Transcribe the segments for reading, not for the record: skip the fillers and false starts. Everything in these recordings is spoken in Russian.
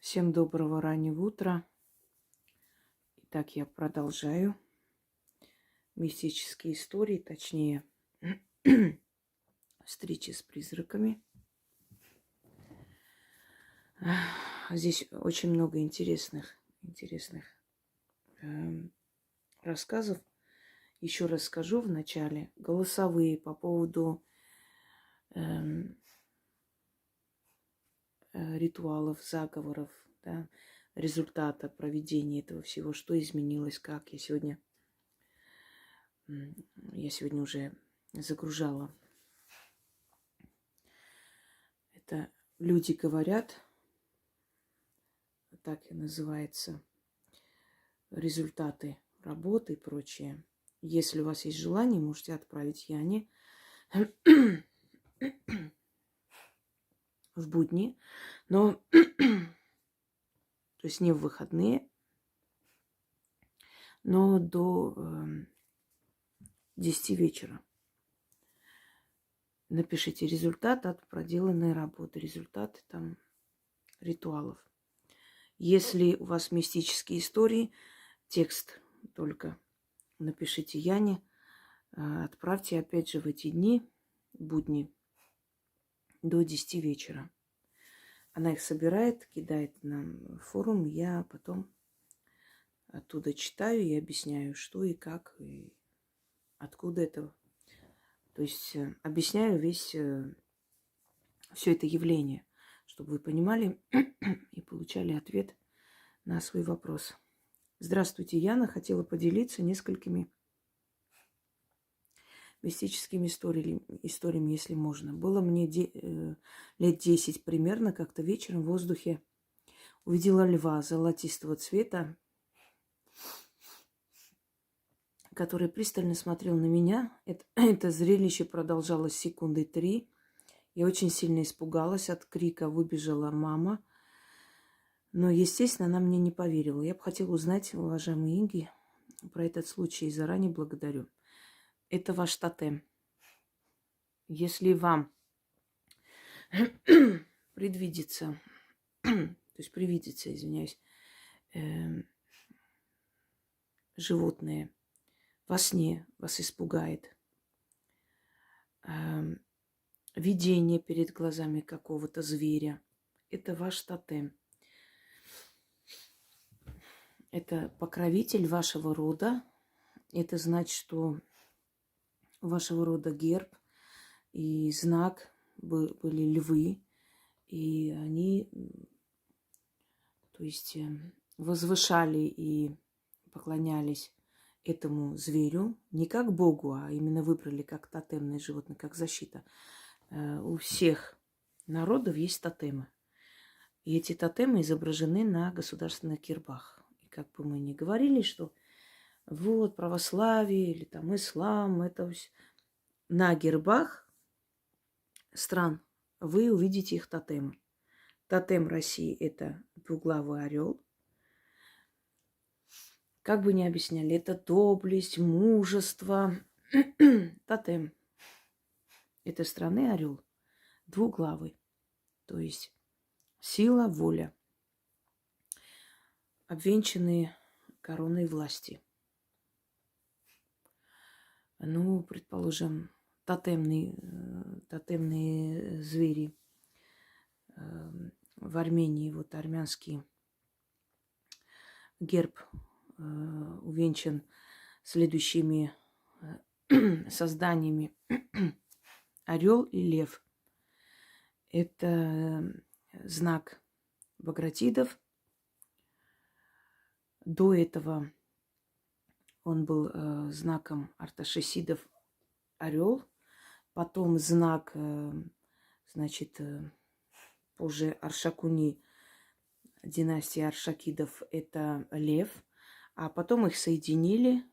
Всем доброго раннего утра. Итак, я продолжаю мистические истории, точнее, встречи с призраками. Здесь очень много интересных рассказов. Еще раз скажу в начале. Голосовые по поводу ритуалов, заговоров, да, результата проведения этого всего, что изменилось, как я сегодня уже загружала. Это люди говорят, так и называется, результаты работы и прочее. Если у вас есть желание, можете отправить Яне в будни, но то есть не в выходные, но до 10 вечера. Напишите результат от проделанной работы, результаты там ритуалов. Если у вас мистические истории, текст только напишите Яне, отправьте опять же в эти дни, будни, до 10 вечера. Она их собирает, кидает нам в форум, я потом оттуда читаю и объясняю, что и как, и откуда это. То есть объясняю все это явление, чтобы вы понимали и получали ответ на свой вопрос. Здравствуйте, Яна. Хотела поделиться несколькими мистическими историями, если можно. Было мне лет 10 примерно, как-то вечером в воздухе увидела льва золотистого цвета, который пристально смотрел на меня. Это зрелище продолжалось секунды 3. Я очень сильно испугалась, от крика выбежала мама. Но, естественно, она мне не поверила. Я бы хотела узнать, уважаемый Инги, про этот случай и заранее благодарю. Это ваш тотем. Если вам привидится, извиняюсь, животное во сне вас испугает, видение перед глазами какого-то зверя, это ваш тотем. Это покровитель вашего рода. Это значит, что у вашего рода герб и знак были львы. И они, то есть, возвышали и поклонялись этому зверю не как Богу, а именно выбрали как тотемное животное, как защита. У всех народов есть тотемы. И эти тотемы изображены на государственных гербах. И как бы мы ни говорили, что вот православие или там ислам, это на гербах стран вы увидите их тотемы. Тотем России – это двуглавый орел. Как бы ни объясняли, это доблесть, мужество. Тотем этой страны орел двуглавый, то есть сила, воля, обвенчанные короной власти. Ну, предположим, тотемные звери в Армении, вот армянский герб увенчан следующими созданиями: орел и лев. Это знак багратидов. До этого он был знаком арташесидов орел. Потом знак, значит, позже Аршакуни, династия Аршакидов, это лев. А потом их соединили,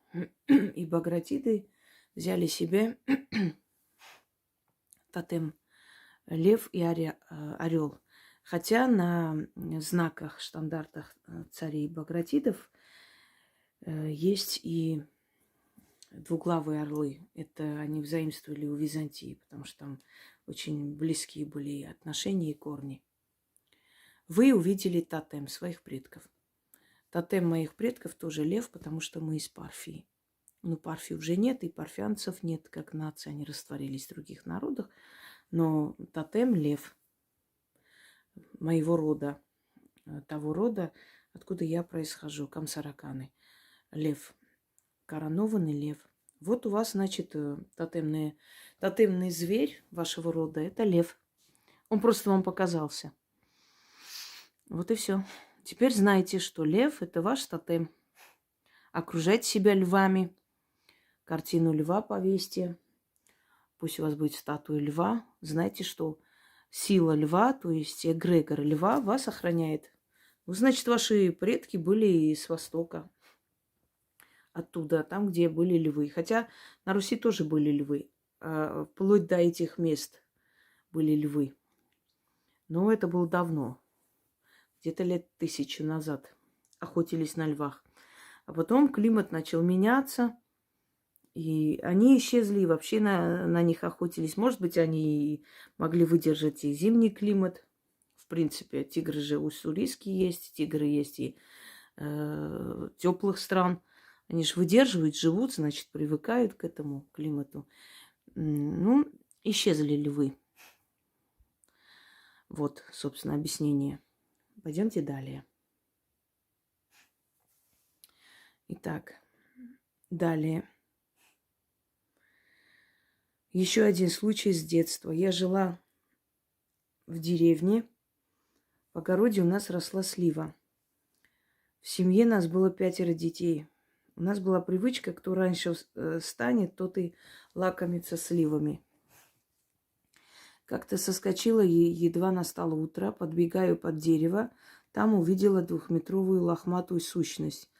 и багратиды взяли себе тотем лев и орел. Хотя на знаках, штандартах царей багратидов есть и двуглавые орлы. Это они взаимствовали у Византии, потому что там очень близкие были отношения и корни. вы увидели тотем своих предков. Тотем моих предков тоже лев, потому что мы из Парфии. Ну, Парфии уже нет, и парфянцев нет, как нация, они растворились в других народах. Но тотем лев моего рода, того рода, откуда я происхожу, Камсараканы. Лев, коронованный лев. Вот у вас, значит, тотемный зверь вашего рода – это лев. Он просто вам показался. Вот и все. Теперь знаете, что лев – это ваш тотем. Окружайте себя львами. Картину льва повесьте. Пусть у вас будет статуя льва. Знайте, что сила льва, то есть эгрегор льва, вас охраняет. Ну, значит, ваши предки были с Востока. Оттуда, там, где были львы. Хотя на Руси тоже были львы. Вплоть до этих мест были львы. Но это было давно. Где-то лет 1000 назад охотились на львах. А потом климат начал меняться. И они исчезли, и вообще на них охотились. Может быть, они могли выдержать и зимний климат. В принципе, тигры же уссурийские есть, тигры есть и теплых стран. Они же выдерживают, живут, значит, привыкают к этому климату. Ну, исчезли львы. Вот, собственно, объяснение. Пойдемте далее. Итак, далее. Еще один случай с детства. Я жила в деревне. В огороде у нас росла слива. В семье нас было 5 детей. У нас была привычка, кто раньше встанет, тот и лакомится сливами. Как-то соскочила, и едва настало утро, подбегаю под дерево. Там увидела 2-метровую лохматую сущность.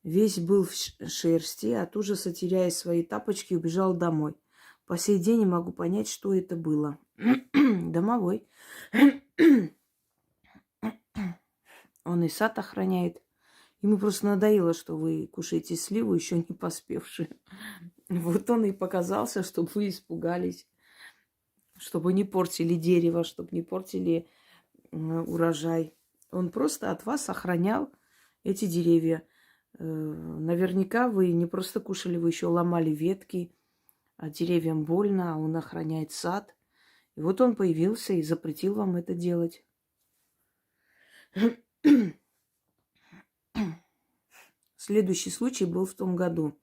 Весь был в шерсти, от ужаса, теряя свои тапочки, убежал домой. По сей день не могу понять, что это было. Домовой. Он и сад охраняет. Ему просто надоело, что вы кушаете сливу, еще не поспевшие. Вот он и показался, чтобы вы испугались. Чтобы не портили дерево, чтобы не портили урожай. Он просто от вас охранял эти деревья. Наверняка вы не просто кушали, вы еще ломали ветки. А деревьям больно, а он охраняет сад. И вот он появился и запретил вам это делать. Следующий случай был в том году.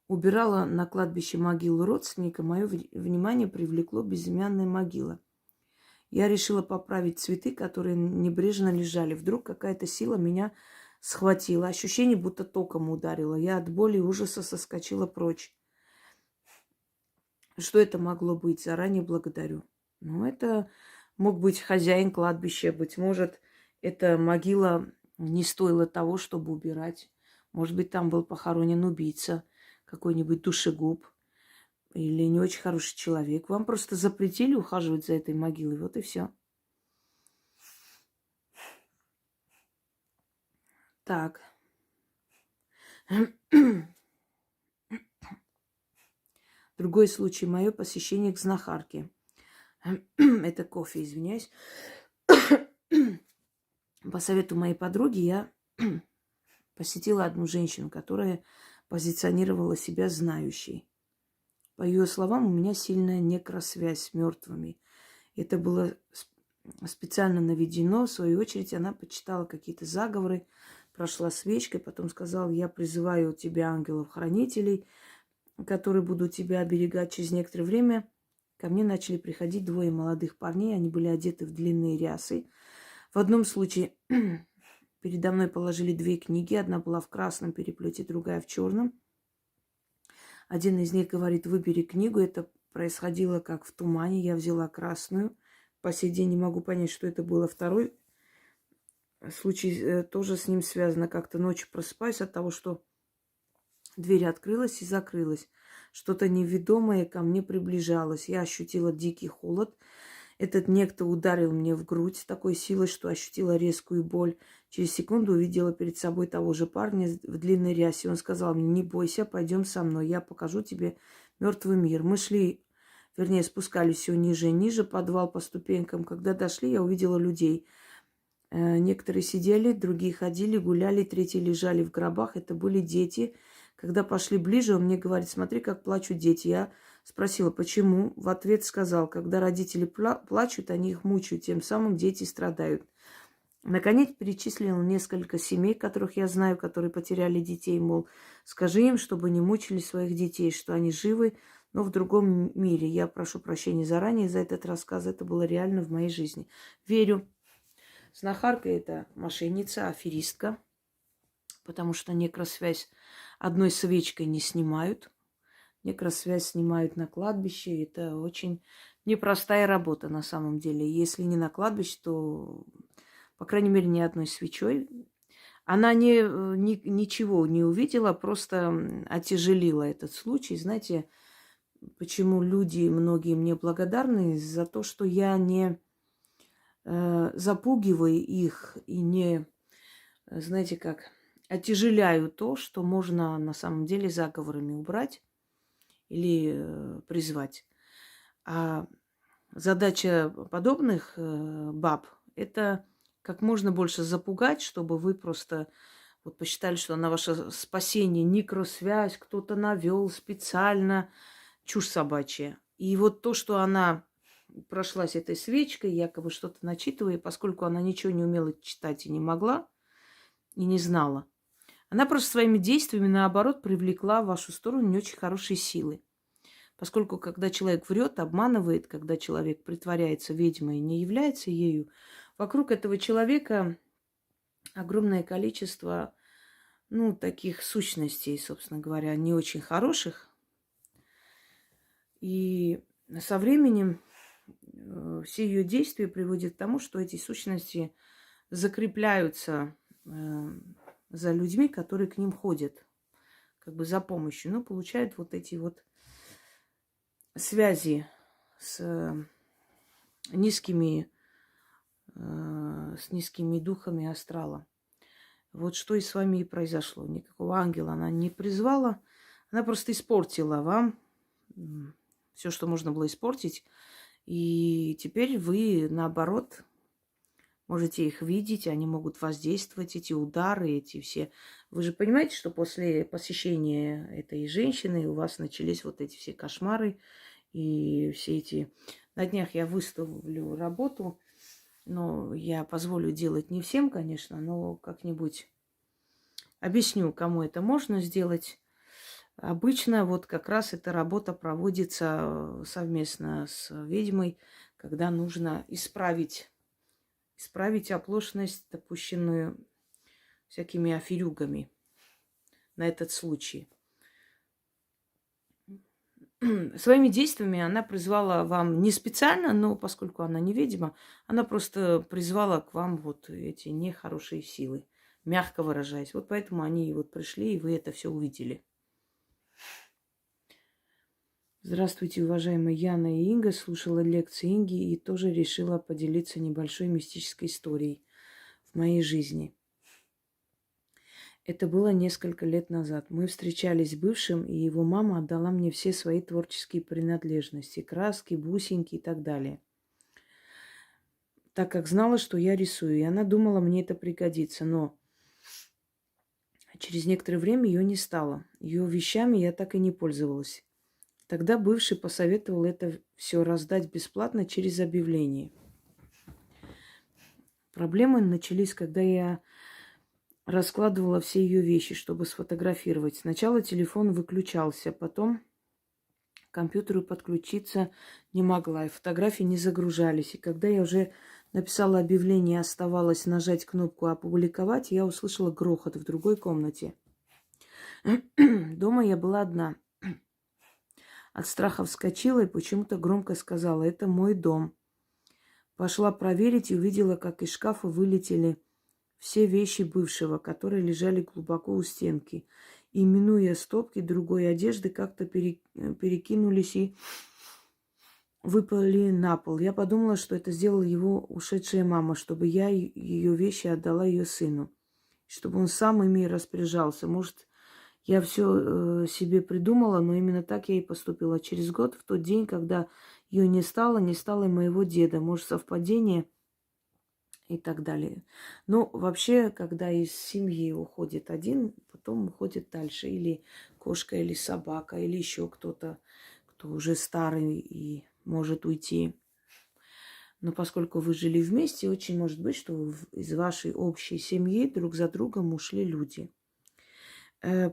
Убирала на кладбище могилу родственника, мое внимание привлекло безымянная могила. Я решила поправить цветы, которые небрежно лежали. Вдруг какая-то сила меня схватила. Ощущение, будто током ударило. Я от боли и ужаса соскочила прочь. Что это могло быть? Заранее благодарю. Ну, это мог быть хозяин кладбища. Быть может, эта могила не стоила того, чтобы убирать. Может быть, там был похоронен убийца, какой-нибудь душегуб или не очень хороший человек. Вам просто запретили ухаживать за этой могилой. Вот и все. Так. Другой случай. Мое посещение к знахарке. Это кофе, извиняюсь. По совету моей подруги я посетила одну женщину, которая позиционировала себя знающей. По ее словам, у меня сильная некросвязь с мертвыми. Это было специально наведено. В свою очередь она почитала какие-то заговоры, прошла свечкой, потом сказала: я призываю тебя ангелов-хранителей, которые будут тебя оберегать. Через некоторое время ко мне начали приходить 2 молодых парней. Они были одеты в длинные рясы. В одном случае передо мной положили 2 книги. Одна была в красном переплете, другая в черном. Один из них говорит: выбери книгу. Это происходило как в тумане. Я взяла красную. По сей день не могу понять, что это было. Второй случай тоже с ним связано. Как-то ночью просыпаюсь от того, что дверь открылась и закрылась. Что-то неведомое ко мне приближалось. Я ощутила дикий холод. Этот некто ударил мне в грудь с такой силой, что ощутила резкую боль. Через секунду увидела перед собой того же парня в длинной рясе. Он сказал мне: не бойся, пойдем со мной, я покажу тебе мертвый мир. Мы шли вернее, спускались все ниже и ниже, подвал по ступенькам. Когда дошли, я увидела людей. Некоторые сидели, другие ходили, гуляли, третьи лежали в гробах. Это были дети. Когда пошли ближе, он мне говорит: смотри, как плачут дети. Я спросила, почему? В ответ сказал: когда родители плачут, они их мучают, тем самым дети страдают. Наконец перечислил несколько семей, которых я знаю, которые потеряли детей, мол, скажи им, чтобы не мучили своих детей, что они живы, но в другом мире. Я прошу прощения заранее за этот рассказ, это было реально в моей жизни. Верю. Знахарка – это мошенница, аферистка, потому что некросвязь одной свечкой не снимают. Некросвязь снимают на кладбище. Это очень непростая работа на самом деле. Если не на кладбище, то, по крайней мере, ни одной свечой. Она ничего не увидела, просто отяжелила этот случай. Знаете, почему люди, многие мне благодарны? За то, что я не запугиваю их и не, знаете как, отяжеляю то, что можно на самом деле заговорами убрать или призвать. А задача подобных баб – это как можно больше запугать, чтобы вы просто вот посчитали, что на ваше спасение некросвязь кто-то навел специально, чушь собачья. И вот то, что она прошлась этой свечкой, якобы что-то начитывая, поскольку она ничего не умела читать и не могла, и не знала, она просто своими действиями, наоборот, привлекла в вашу сторону не очень хорошие силы. Поскольку, когда человек врет, обманывает, когда человек притворяется ведьмой и не является ею, вокруг этого человека огромное количество, таких сущностей, собственно говоря, не очень хороших. И со временем все ее действия приводят к тому, что эти сущности закрепляются за людьми, которые к ним ходят, как бы за помощью. Но получают вот эти вот связи с низкими духами астрала. Вот что и с вами и произошло. Никакого ангела она не призвала. Она просто испортила вам все, что можно было испортить. И теперь вы, наоборот, можете их видеть, они могут воздействовать, эти удары, эти все. Вы же понимаете, что после посещения этой женщины у вас начались вот эти все кошмары и все эти... На днях я выставлю работу, но я позволю делать не всем, конечно, но как-нибудь объясню, кому это можно сделать. Обычно вот как раз эта работа проводится совместно с ведьмой, когда нужно исправить оплошность, допущенную всякими аферюгами на этот случай. Своими действиями она призвала вам не специально, но поскольку она не ведьма, она просто призвала к вам вот эти нехорошие силы, мягко выражаясь. Вот поэтому они вот пришли, и вы это все увидели. Здравствуйте, уважаемые Яна и Инга. Слушала лекции Инги и тоже решила поделиться небольшой мистической историей в моей жизни. Это было несколько лет назад. Мы встречались с бывшим, и его мама отдала мне все свои творческие принадлежности, краски, бусинки и так далее. Так как знала, что я рисую, и она думала, мне это пригодится. Но через некоторое время ее не стало. Ее вещами я так и не пользовалась. Тогда бывший посоветовал это все раздать бесплатно через объявление. Проблемы начались, когда я раскладывала все ее вещи, чтобы сфотографировать. Сначала телефон выключался, потом к компьютеру подключиться не могла, и фотографии не загружались. И когда я уже написала объявление, оставалось нажать кнопку «Опубликовать», я услышала грохот в другой комнате. Дома я была одна. От страха вскочила и почему-то громко сказала: «Это мой дом». Пошла проверить и увидела, как из шкафа вылетели все вещи бывшего, которые лежали глубоко у стенки. И, минуя стопки другой одежды, как-то перекинулись и выпали на пол. Я подумала, что это сделала его ушедшая мама, чтобы я ее вещи отдала ее сыну, чтобы он сам ими распоряжался. Может, Я все себе придумала, но именно так я и поступила. Через год, в тот день, когда ее не стало и моего деда. Может, совпадение и так далее. Ну, вообще, когда из семьи уходит один, потом уходит дальше. Или кошка, или собака, или еще кто-то, кто уже старый и может уйти. Но поскольку вы жили вместе, очень может быть, что из вашей общей семьи друг за другом ушли люди.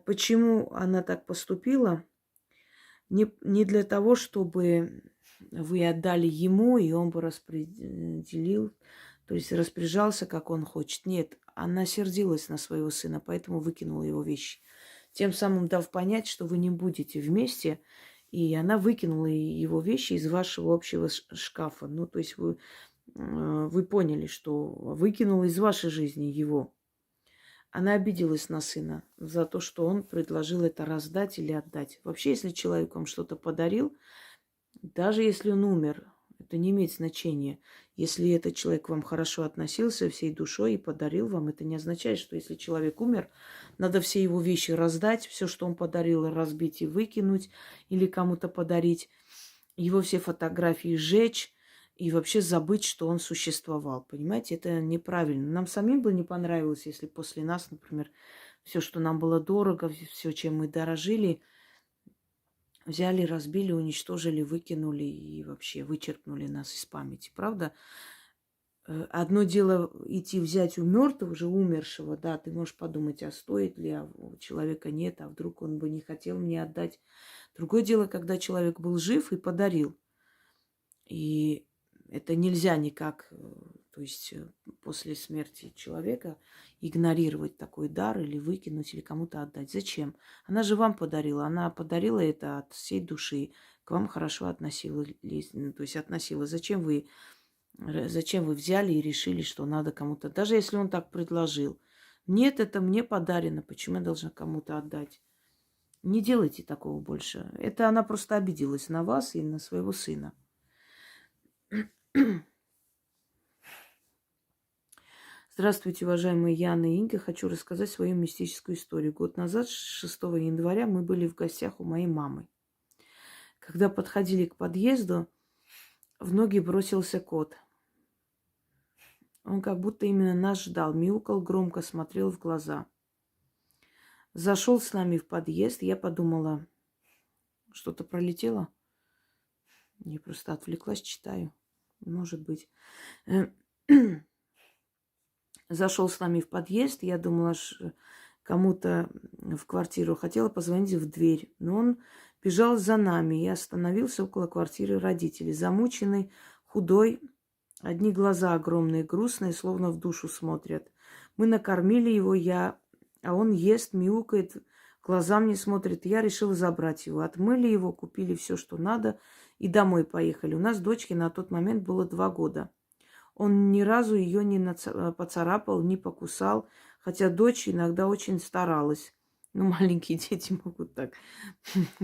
Почему она так поступила? Не для того, чтобы вы отдали ему, и он бы распределил, то есть распоряжался, как он хочет. Нет, она сердилась на своего сына, поэтому выкинула его вещи. Тем самым дав понять, что вы не будете вместе, и она выкинула его вещи из вашего общего шкафа. Ну, то есть вы поняли, что выкинула из вашей жизни его. Она обиделась на сына за то, что он предложил это раздать или отдать. Вообще, если человек вам что-то подарил, даже если он умер, это не имеет значения. Если этот человек к вам хорошо относился всей душой и подарил вам, это не означает, что если человек умер, надо все его вещи раздать, все, что он подарил, разбить и выкинуть, или кому-то подарить, его все фотографии сжечь и вообще забыть, что он существовал. Понимаете, это неправильно. Нам самим бы не понравилось, если после нас, например, все, что нам было дорого, все, чем мы дорожили, взяли, разбили, уничтожили, выкинули и вообще вычеркнули нас из памяти. Правда? Одно дело идти взять у мертвого, уже умершего, да, ты можешь подумать, а стоит ли, а у человека нет, а вдруг он бы не хотел мне отдать. Другое дело, когда человек был жив и подарил. И это нельзя никак, то есть после смерти человека игнорировать такой дар или выкинуть, или кому-то отдать. Зачем? Она же вам подарила. Она подарила это от всей души. К вам хорошо относилась, ну, то есть относилась. Зачем вы взяли и решили, что надо кому-то, даже если он так предложил. Нет, это мне подарено, почему я должна кому-то отдать? Не делайте такого больше. Это она просто обиделась на вас и на своего сына. Здравствуйте, уважаемые Яна и Инга. Хочу рассказать свою мистическую историю. Год назад, 6 января, мы были в гостях у моей мамы. Когда подходили к подъезду, в ноги бросился кот. Он как будто именно нас ждал, мяукал громко, смотрел в глаза. Зашел с нами в подъезд, я подумала, что-то пролетело. Я просто отвлеклась, читаю. Может быть. Зашел с нами в подъезд, я думала, кому-то в квартиру. Хотела позвонить в дверь, но он бежал за нами и остановился около квартиры родителей. Замученный, худой, одни глаза огромные, грустные, словно в душу смотрят. Мы накормили его, а он ест, мяукает, глазам не смотрит. Я решила забрать его. Отмыли его, купили все, что надо, и домой поехали. У нас дочке на тот момент было 2 года. Он ни разу ее не поцарапал, не покусал, хотя дочь иногда очень старалась. Ну, маленькие дети могут так,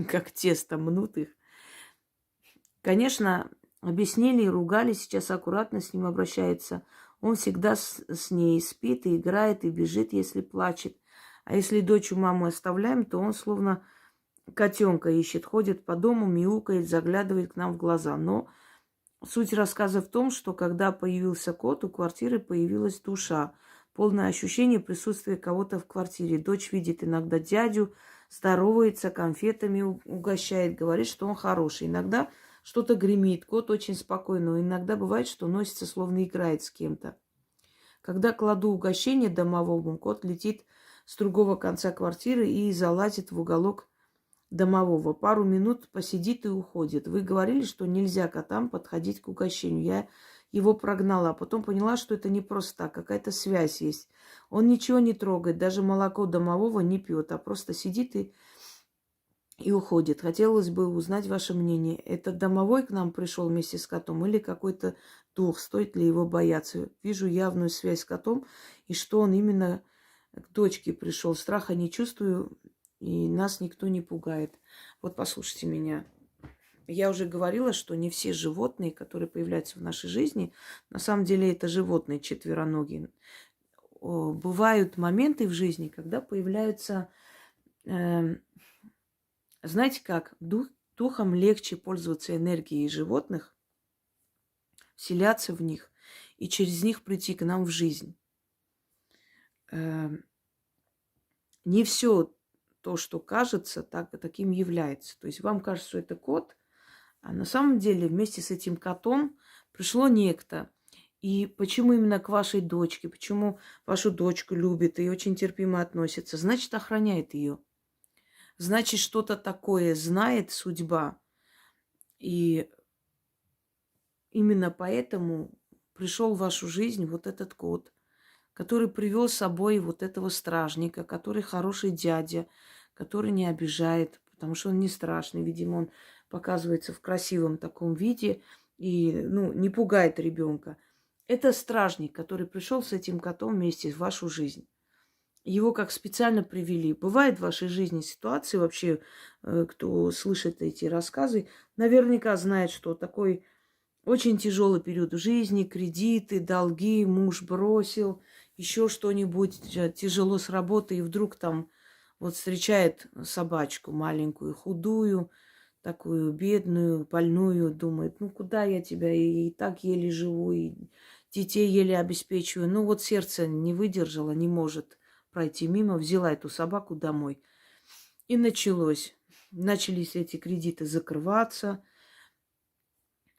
как тесто, мнут их. Конечно, объяснили и ругали, сейчас аккуратно с ним обращается. Он всегда с ней спит и играет, и бежит, если плачет. А если дочь у мамы оставляем, то он словно котенка ищет, ходит по дому, мяукает, заглядывает к нам в глаза. Но суть рассказа в том, что когда появился кот, у квартиры появилась душа. Полное ощущение присутствия кого-то в квартире. Дочь видит иногда дядю, здоровается, конфетами угощает, говорит, что он хороший. Иногда что-то гремит, кот очень спокойный. Но иногда бывает, что носится, словно играет с кем-то. Когда кладу угощение домовому, кот летит с другого конца квартиры и залазит в уголок домового. Пару минут посидит и уходит. Вы говорили, что нельзя котам подходить к угощению. Я его прогнала, а потом поняла, что это не просто так, какая-то связь есть. Он ничего не трогает, даже молоко домового не пьет, а просто сидит и уходит. Хотелось бы узнать ваше мнение. Это домовой к нам пришел вместе с котом или какой-то дух? Стоит ли его бояться? Вижу явную связь с котом, и что он именно к дочке пришел. Страха не чувствую, и нас никто не пугает. Вот послушайте меня. Я уже говорила, что не все животные, которые появляются в нашей жизни, на самом деле это животные четвероногие. Бывают моменты в жизни, когда появляются Знаете как? Духом легче пользоваться энергией животных, вселяться в них и через них прийти к нам в жизнь. Не все то, что кажется, таким является. То есть вам кажется, что это кот, а на самом деле вместе с этим котом пришло некто. И почему именно к вашей дочке, почему вашу дочку любит и очень терпимо относится, значит, охраняет ее. Значит, что-то такое знает судьба. И именно поэтому пришел в вашу жизнь вот этот кот, который привел с собой вот этого стражника, который хороший дядя, который не обижает, потому что он не страшный. Видимо, он показывается в красивом таком виде и не пугает ребенка. Это стражник, который пришел с этим котом вместе в вашу жизнь. Его как специально привели. Бывает в вашей жизни ситуации, вообще, кто слышит эти рассказы, наверняка знает, что такой очень тяжелый период в жизни, кредиты, долги, муж бросил, еще что-нибудь, тяжело с работы, и вдруг там вот встречает собачку маленькую, худую, такую бедную, больную, думает, ну куда я тебя, и так еле живу, и детей еле обеспечиваю. Ну вот сердце не выдержало, не может пройти мимо, взяла эту собаку домой. И началось. Начались эти кредиты закрываться,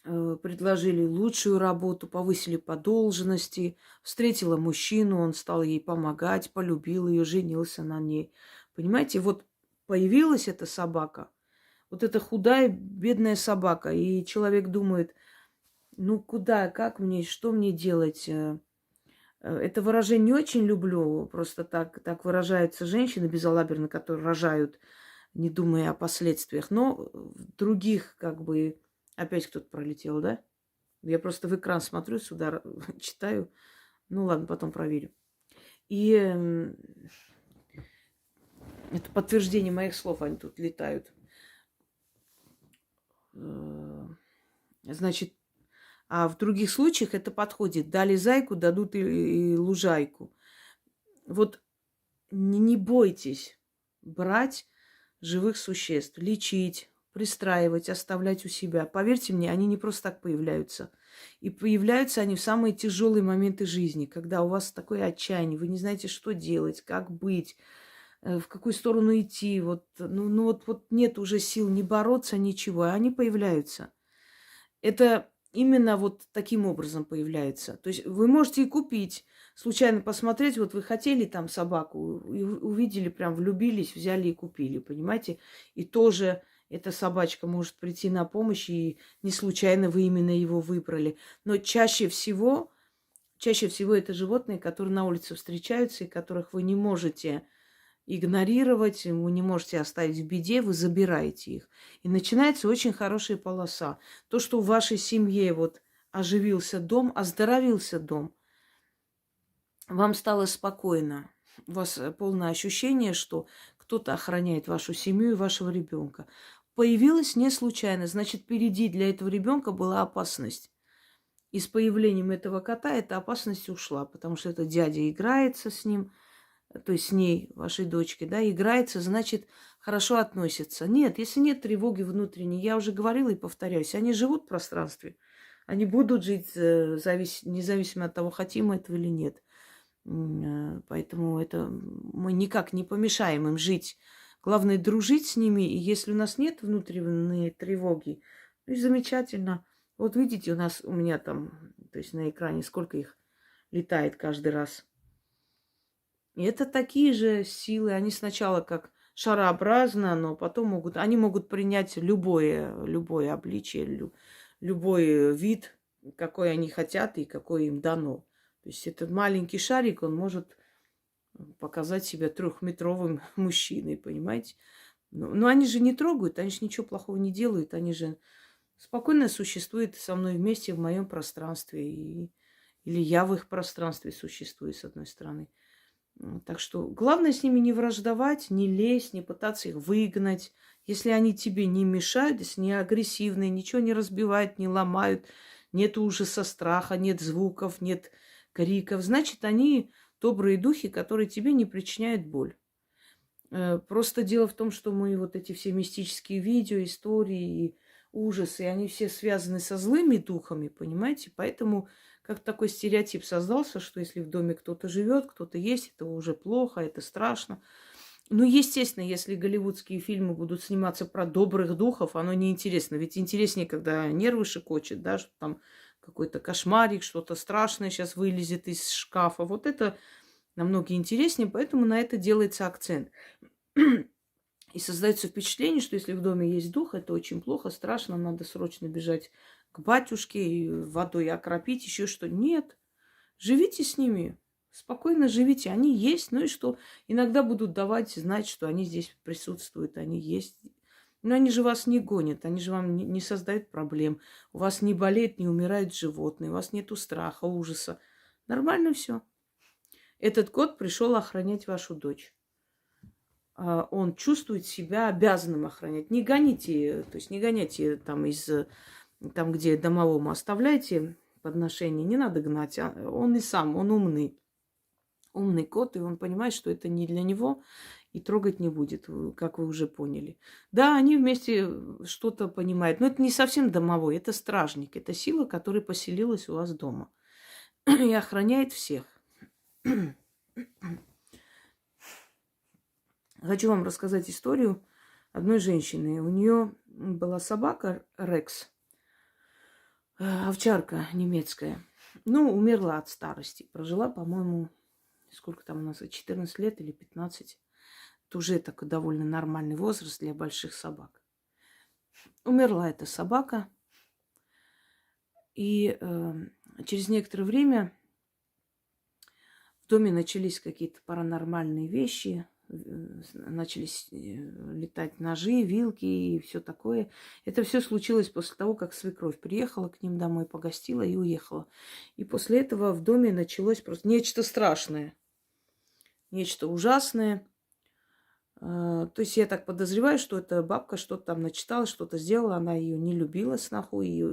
предложили лучшую работу, повысили по должности, встретила мужчину, он стал ей помогать, полюбил ее, женился на ней. Понимаете, вот появилась эта собака, вот эта худая, бедная собака, и человек думает, ну куда, как мне, что мне делать? Это выражение не очень люблю, просто так выражаются женщины безалаберно, которые рожают, не думая о последствиях. Но в других, как бы, опять кто-то пролетел, да? Я просто в экран смотрю сюда, читаю. Ну ладно, потом проверю. И это подтверждение моих слов, они тут летают. Значит, а в других случаях это подходит. Дали зайку, дадут и лужайку. Вот не бойтесь брать живых существ, лечить, пристраивать, оставлять у себя. Поверьте мне, они не просто так появляются. И появляются они в самые тяжелые моменты жизни, когда у вас такое отчаяние, вы не знаете, что делать, как быть, в какую сторону идти. Вот нет уже сил не бороться, ничего, а они появляются. Это именно вот таким образом появляется. То есть вы можете и купить, случайно посмотреть, вот вы хотели там собаку, и увидели, прям влюбились, взяли и купили, понимаете? И тоже эта собачка может прийти на помощь, и не случайно вы именно его выбрали. Но чаще всего это животные, которые на улице встречаются, и которых вы не можете игнорировать, вы не можете оставить в беде, вы забираете их. И начинается очень хорошая полоса. То, что в вашей семье вот оживился дом, оздоровился дом, вам стало спокойно. У вас полное ощущение, что кто-то охраняет вашу семью и вашего ребенка. Появилось не случайно, значит, впереди для этого ребенка была опасность. И с появлением этого кота эта опасность ушла, потому что этот дядя играется с ним, то есть с ней, вашей дочкой, да, играется, значит, хорошо относится. Нет, если нет тревоги внутренней, я уже говорила и повторяюсь, они живут в пространстве, они будут жить независимо от того, хотим мы этого или нет. Поэтому это мы никак не помешаем им жить. Главное дружить с ними, и если у нас нет внутренней тревоги, ну и замечательно. Вот видите, у меня там, то есть на экране, сколько их летает каждый раз. И это такие же силы. Они сначала как шарообразно, но потом они могут принять любое обличие, любой вид, какой они хотят и какой им дано. То есть этот маленький шарик, он может показать себя трехметровым мужчиной, понимаете? Но они же не трогают, они же ничего плохого не делают, они же спокойно существуют со мной вместе в моем пространстве. Или я в их пространстве существую, с одной стороны. Так что главное с ними не враждовать, не лезть, не пытаться их выгнать. Если они тебе не мешают, если не агрессивные, ничего не разбивают, не ломают, нет ужаса, страха, нет звуков, нет криков, значит, они добрые духи, которые тебе не причиняют боль. Просто дело в том, что мы вот эти все мистические видео, истории и ужасы, они все связаны со злыми духами, понимаете? Поэтому как такой стереотип создался, что если в доме кто-то живет, кто-то есть, это уже плохо, это страшно. Ну, естественно, если голливудские фильмы будут сниматься про добрых духов, оно неинтересно. Ведь интереснее, когда нервы шекочет, да, что там какой-то кошмарик, что-то страшное сейчас вылезет из шкафа. Вот это намного интереснее, поэтому на это делается акцент. И создается впечатление, что если в доме есть дух, это очень плохо, страшно, надо срочно бежать к батюшке и водой окропить, еще что. Нет, живите с ними, спокойно живите. Они есть, ну и что? Иногда будут давать знать, что они здесь присутствуют, они есть. Но они же вас не гонят, они же вам не создают проблем. У вас не болеет, не умирают животные, у вас нету страха, ужаса. Нормально все. Этот кот пришел охранять вашу дочь. Он чувствует себя обязанным охранять. Не гоните, то есть не гоняйте там там, где домовому оставляйте подношение, не надо гнать. Он и сам, он умный. Умный кот, и он понимает, что это не для него, и трогать не будет, как вы уже поняли. Да, они вместе что-то понимают, но это не совсем домовой, это стражник, это сила, которая поселилась у вас дома и охраняет всех. Хочу вам рассказать историю одной женщины. У нее была собака Рекс, овчарка немецкая. Ну, умерла от старости. Прожила, по-моему, сколько там у нас, 14 лет или 15. Это уже такой довольно нормальный возраст для больших собак. Умерла эта собака. И через некоторое время в доме начались какие-то паранормальные вещи. Начались летать ножи, вилки и все такое. Это все случилось после того, как свекровь приехала к ним домой, погостила и уехала. И после этого в доме началось просто нечто страшное, нечто ужасное. То есть я так подозреваю, что эта бабка что-то там начитала, что-то сделала. Она ее не любила, сноху, и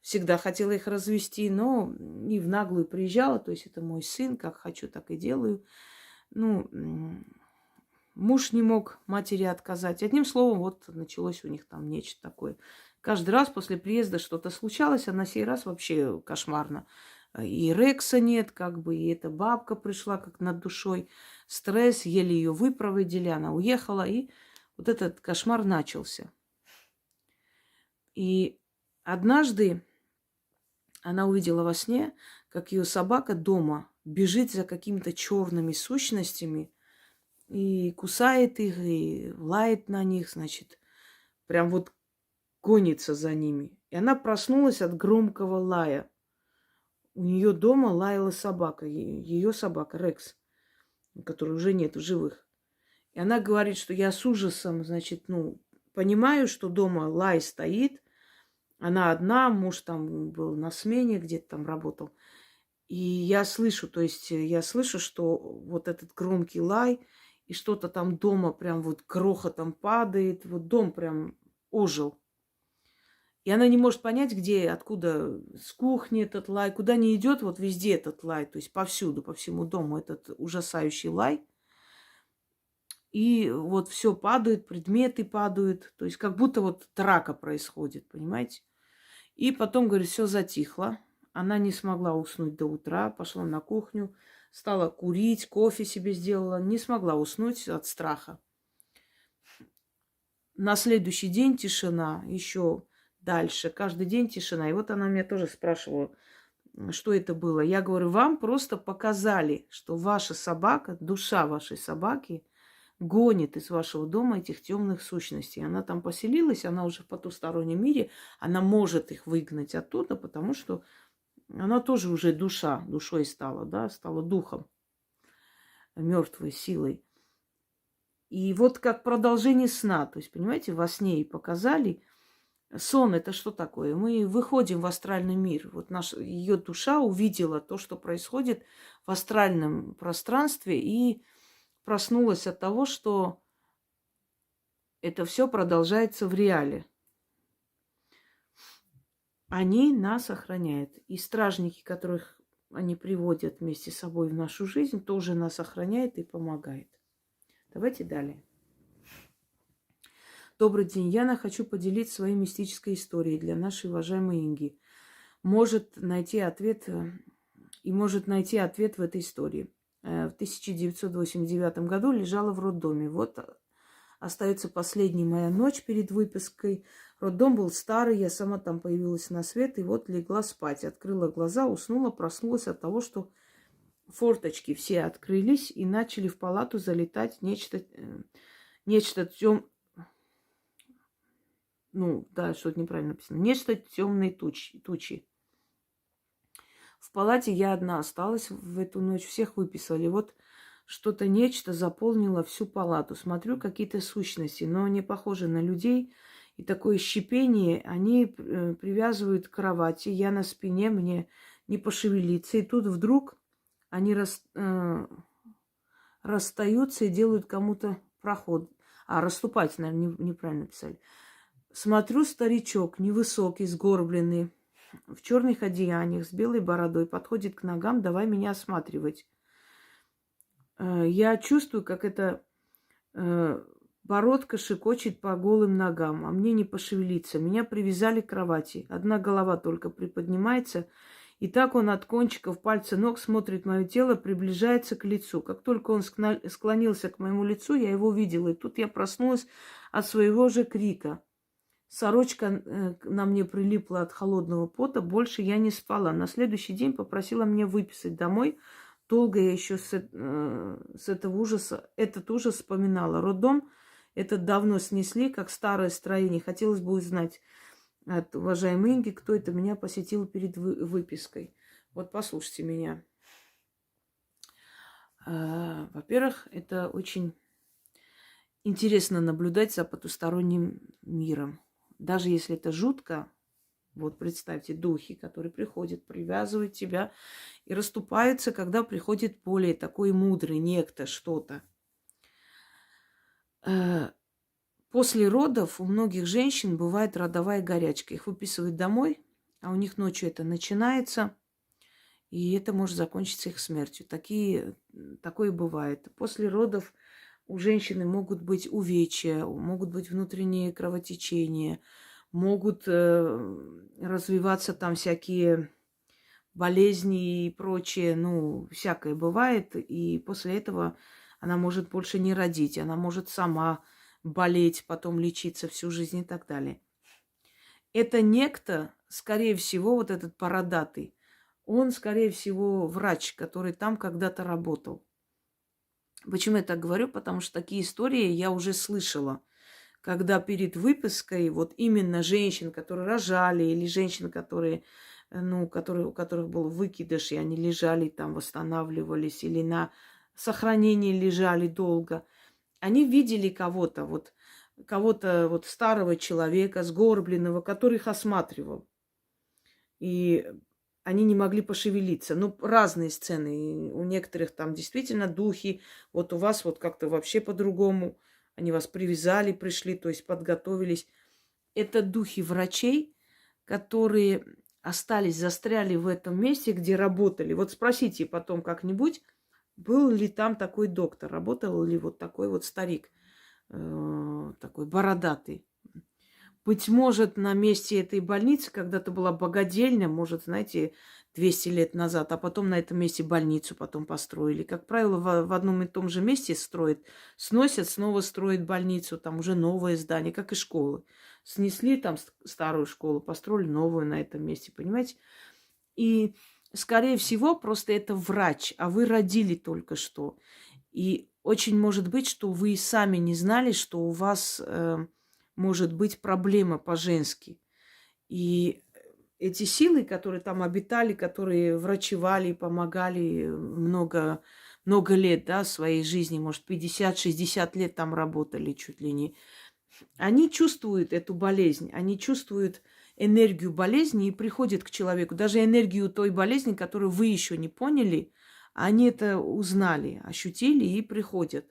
всегда хотела их развести, но и в наглую приезжала. То есть это мой сын, как хочу, так и делаю. Ну, муж не мог матери отказать. Одним словом, вот началось у них там нечто такое. Каждый раз после приезда что-то случалось, а на сей раз вообще кошмарно. И Рекса нет, как бы, и эта бабка пришла как над душой. Стресс, еле ее выпроводили, она уехала, и вот этот кошмар начался. И однажды она увидела во сне, как ее собака дома бежит за какими-то черными сущностями, и кусает их, и лает на них, значит, прям вот гонится за ними. И она проснулась от громкого лая. У нее дома лаяла собака, ее собака Рекс, которой уже нет в живых. И она говорит, что я с ужасом, значит, понимаю, что дома лай стоит. Она одна, муж там был на смене, где-то там работал. И я слышу, то есть я слышу, что вот этот громкий лай, и что-то там дома прям вот грохотом падает. Вот дом прям ожил. И она не может понять, где, откуда, с кухни этот лай, куда не идет, вот везде этот лай, то есть повсюду, по всему дому этот ужасающий лай. И вот все падает, предметы падают, то есть как будто вот драка происходит, понимаете? И потом, говорит, все затихло. Она не смогла уснуть до утра, пошла на кухню, стала курить, кофе себе сделала, не смогла уснуть от страха. На следующий день тишина, еще дальше, каждый день тишина. И вот она меня тоже спрашивала, что это было. Я говорю, вам просто показали, что ваша собака, душа вашей собаки гонит из вашего дома этих темных сущностей. Она там поселилась, она уже в потустороннем мире, она может их выгнать оттуда, потому что она тоже уже душа, душой стала, да, стала духом, мертвой силой. И вот как продолжение сна, то есть, понимаете, во сне и показали. Сон – это что такое? Мы выходим в астральный мир. Вот ее душа увидела то, что происходит в астральном пространстве, и проснулась от того, что это все продолжается в реале. Они нас охраняют. И стражники, которых они приводят вместе с собой в нашу жизнь, тоже нас охраняют и помогают. Давайте далее. Добрый день, Яна. Хочу поделиться своей мистической историей для нашей уважаемой Инги. Может найти ответ в этой истории. В 1989 году лежала в роддоме. Вот остается последняя моя ночь перед выпиской. Роддом был старый, я сама там появилась на свет, и вот легла спать. Открыла глаза, уснула, проснулась от того, что форточки все открылись, и начали в палату залетать нечто что-то неправильно написано. Нечто темные тучи. В палате я одна осталась в эту ночь, всех выписали. Вот нечто заполнило всю палату. Смотрю, какие-то сущности, но не похожи на людей. И такое щипение они привязывают к кровати. Я на спине, мне не пошевелиться. И тут вдруг они расстаются и делают кому-то проход. Расступать, наверное, неправильно писали. Смотрю, старичок, невысокий, сгорбленный, в черных одеяниях, с белой бородой, подходит к ногам, давай меня осматривать. Я чувствую, как эта бородка шикочет по голым ногам, а мне не пошевелиться. Меня привязали к кровати. Одна голова только приподнимается, и так он от кончиков пальца ног смотрит мое тело, приближается к лицу. Как только он склонился к моему лицу, я его видела, и тут я проснулась от своего же крика. Сорочка на мне прилипла от холодного пота, больше я не спала. На следующий день попросила меня выписать домой. Долго я еще этот ужас вспоминала. Роддом этот давно снесли, как старое строение. Хотелось бы узнать от уважаемой Инги, кто это меня посетил перед выпиской. Вот послушайте меня. Во-первых, это очень интересно наблюдать за потусторонним миром. Даже если это жутко, вот представьте, духи, которые приходят, привязывают тебя и расступаются, когда приходит более такой мудрый некто, что-то. После родов у многих женщин бывает родовая горячка. Их выписывают домой, а у них ночью это начинается, и это может закончиться их смертью. Такое бывает. После родов у женщины могут быть увечья, могут быть внутренние кровотечения, могут развиваться там всякие болезни и прочее. Всякое бывает. И после этого она может больше не родить. Она может сама болеть, потом лечиться всю жизнь и так далее. Это некто, скорее всего, вот этот бородатый, он, скорее всего, врач, который там когда-то работал. Почему я так говорю? Потому что такие истории я уже слышала. Когда перед выпиской вот именно женщин, которые рожали, или женщин, у которых был выкидыш, и они лежали там, восстанавливались, или на сохранении лежали долго, они видели кого-то старого человека, сгорбленного, который их осматривал. И они не могли пошевелиться. Разные сцены. У некоторых там действительно духи. Вот у вас вот как-то вообще по-другому. Они вас привязали, пришли, то есть подготовились. Это духи врачей, которые застряли в этом месте, где работали. Вот спросите потом как-нибудь, был ли там такой доктор, работал ли вот такой вот старик, такой бородатый. Быть может, на месте этой больницы когда-то была богадельня, может, знаете, 200 лет назад, а потом на этом месте больницу потом построили. Как правило, в одном и том же месте сносят, снова строят больницу, там уже новое здание, как и школы. Снесли там старую школу, построили новую на этом месте, понимаете? И, скорее всего, просто это врач, а вы родили только что. И очень может быть, что вы сами не знали, что у вас может быть проблема по-женски. И эти силы, которые там обитали, которые врачевали, помогали много лет, да, своей жизни, может, 50-60 лет там работали чуть ли не, они чувствуют эту болезнь, они чувствуют энергию болезни и приходят к человеку. Даже энергию той болезни, которую вы еще не поняли, они это узнали, ощутили и приходят.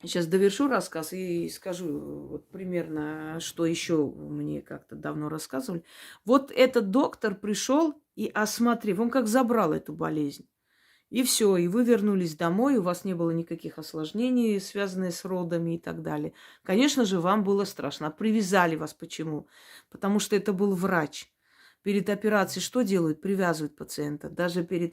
Сейчас довершу рассказ и скажу вот примерно, что еще мне как-то давно рассказывали. Вот этот доктор пришел и осмотрев, он как забрал эту болезнь. И все, и вы вернулись домой, у вас не было никаких осложнений, связанных с родами и так далее. Конечно же, вам было страшно. А привязали вас почему? Потому что это был врач. Перед операцией что делают? Привязывают пациента. Даже перед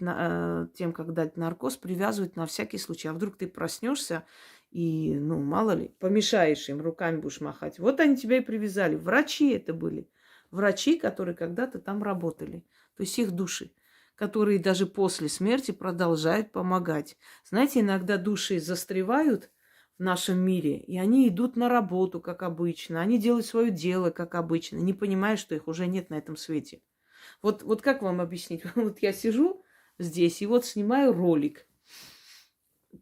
тем, как дать наркоз, привязывают на всякий случай. А вдруг ты проснешься и, ну, мало ли, помешаешь им, руками будешь махать. Вот они тебя и привязали. Врачи это были. Врачи, которые когда-то там работали. То есть их души, которые даже после смерти продолжают помогать. Знаете, иногда души застревают в нашем мире, и они идут на работу, как обычно. Они делают свое дело, как обычно, не понимая, что их уже нет на этом свете. Вот как вам объяснить? Вот я сижу здесь и вот снимаю ролик.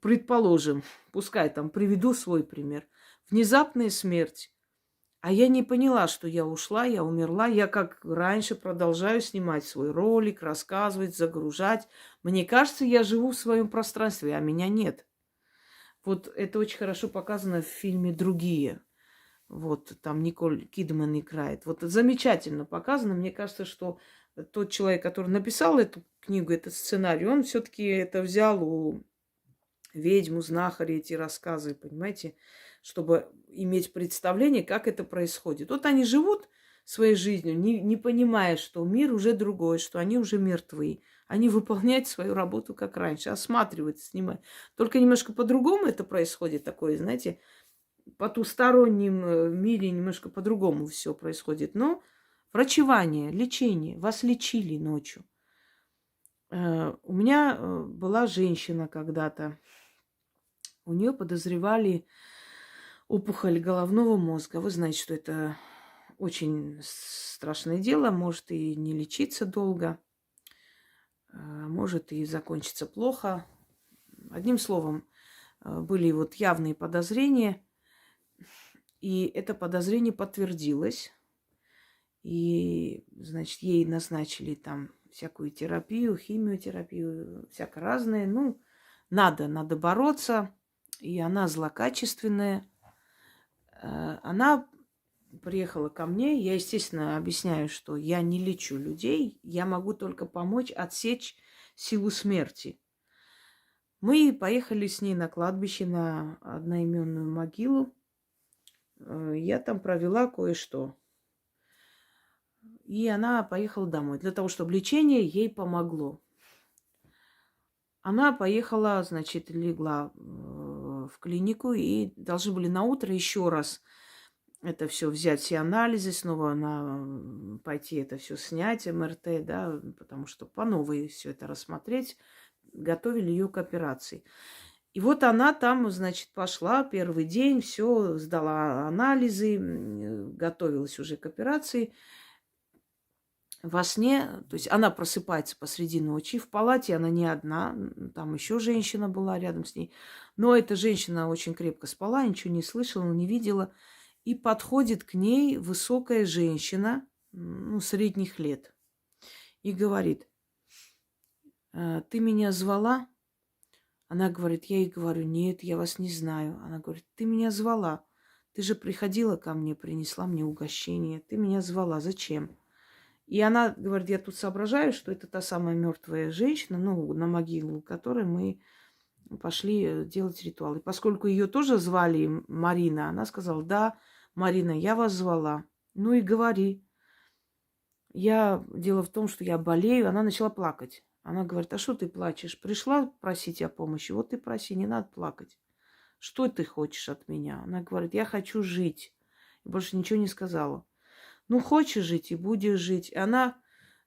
Предположим, пускай там приведу свой пример. Внезапная смерть. А я не поняла, что я ушла, я умерла. Я как раньше продолжаю снимать свой ролик, рассказывать, загружать. Мне кажется, я живу в своем пространстве, а меня нет. Вот это очень хорошо показано в фильме «Другие». Вот там Николь Кидман играет. Вот замечательно показано. Мне кажется, что тот человек, который написал эту книгу, этот сценарий, он все-таки это взял у ведьму, знахаря эти рассказы, понимаете, чтобы иметь представление, как это происходит. Вот они живут своей жизнью, не понимая, что мир уже другой, что они уже мертвы. Они выполняют свою работу как раньше, осматривают, снимают. Только немножко по-другому это происходит, такое, знаете, потустороннем мире немножко по-другому все происходит. Но врачевание, лечение, вас лечили ночью. У меня была женщина когда-то, у нее подозревали опухоль головного мозга. Вы знаете, что это очень страшное дело, может и не лечиться долго, может и закончиться плохо. Одним словом, были вот явные подозрения, и это подозрение подтвердилось. И, значит, ей назначили там всякую терапию, химиотерапию, всякое разное. Ну, надо бороться. И она злокачественная. Она приехала ко мне. Я, естественно, объясняю, что я не лечу людей. Я могу только помочь отсечь силу смерти. Мы поехали с ней на кладбище, на одноименную могилу. Я там провела кое-что. И она поехала домой для того, чтобы лечение ей помогло. Она поехала, значит, легла в клинику и должны были на утро еще раз это все взять, все анализы, снова пойти это все снять, МРТ, да, потому что по новой все это рассмотреть, готовили ее к операции. И вот она там, значит, пошла первый день, все, сдала анализы, готовилась уже к операции. Во сне, то есть она просыпается посреди ночи, в палате она не одна, там еще женщина была рядом с ней. Но эта женщина очень крепко спала, ничего не слышала, не видела. И подходит к ней высокая женщина, ну, средних лет, и говорит: ты меня звала? Она говорит, я ей говорю, нет, я вас не знаю. Она говорит, ты меня звала. Ты же приходила ко мне, принесла мне угощение. Ты меня звала. Зачем? И она говорит, я тут соображаю, что это та самая мертвая женщина, ну, на могилу которой мы пошли делать ритуал. И поскольку ее тоже звали Марина, она сказала, да, Марина, я вас звала. Ну и говори. Дело в том, что я болею. Она начала плакать. Она говорит, а что ты плачешь? Пришла просить о помощи? Вот ты проси, не надо плакать. Что ты хочешь от меня? Она говорит, я хочу жить. И больше ничего не сказала. Ну, хочешь жить и будешь жить. И она,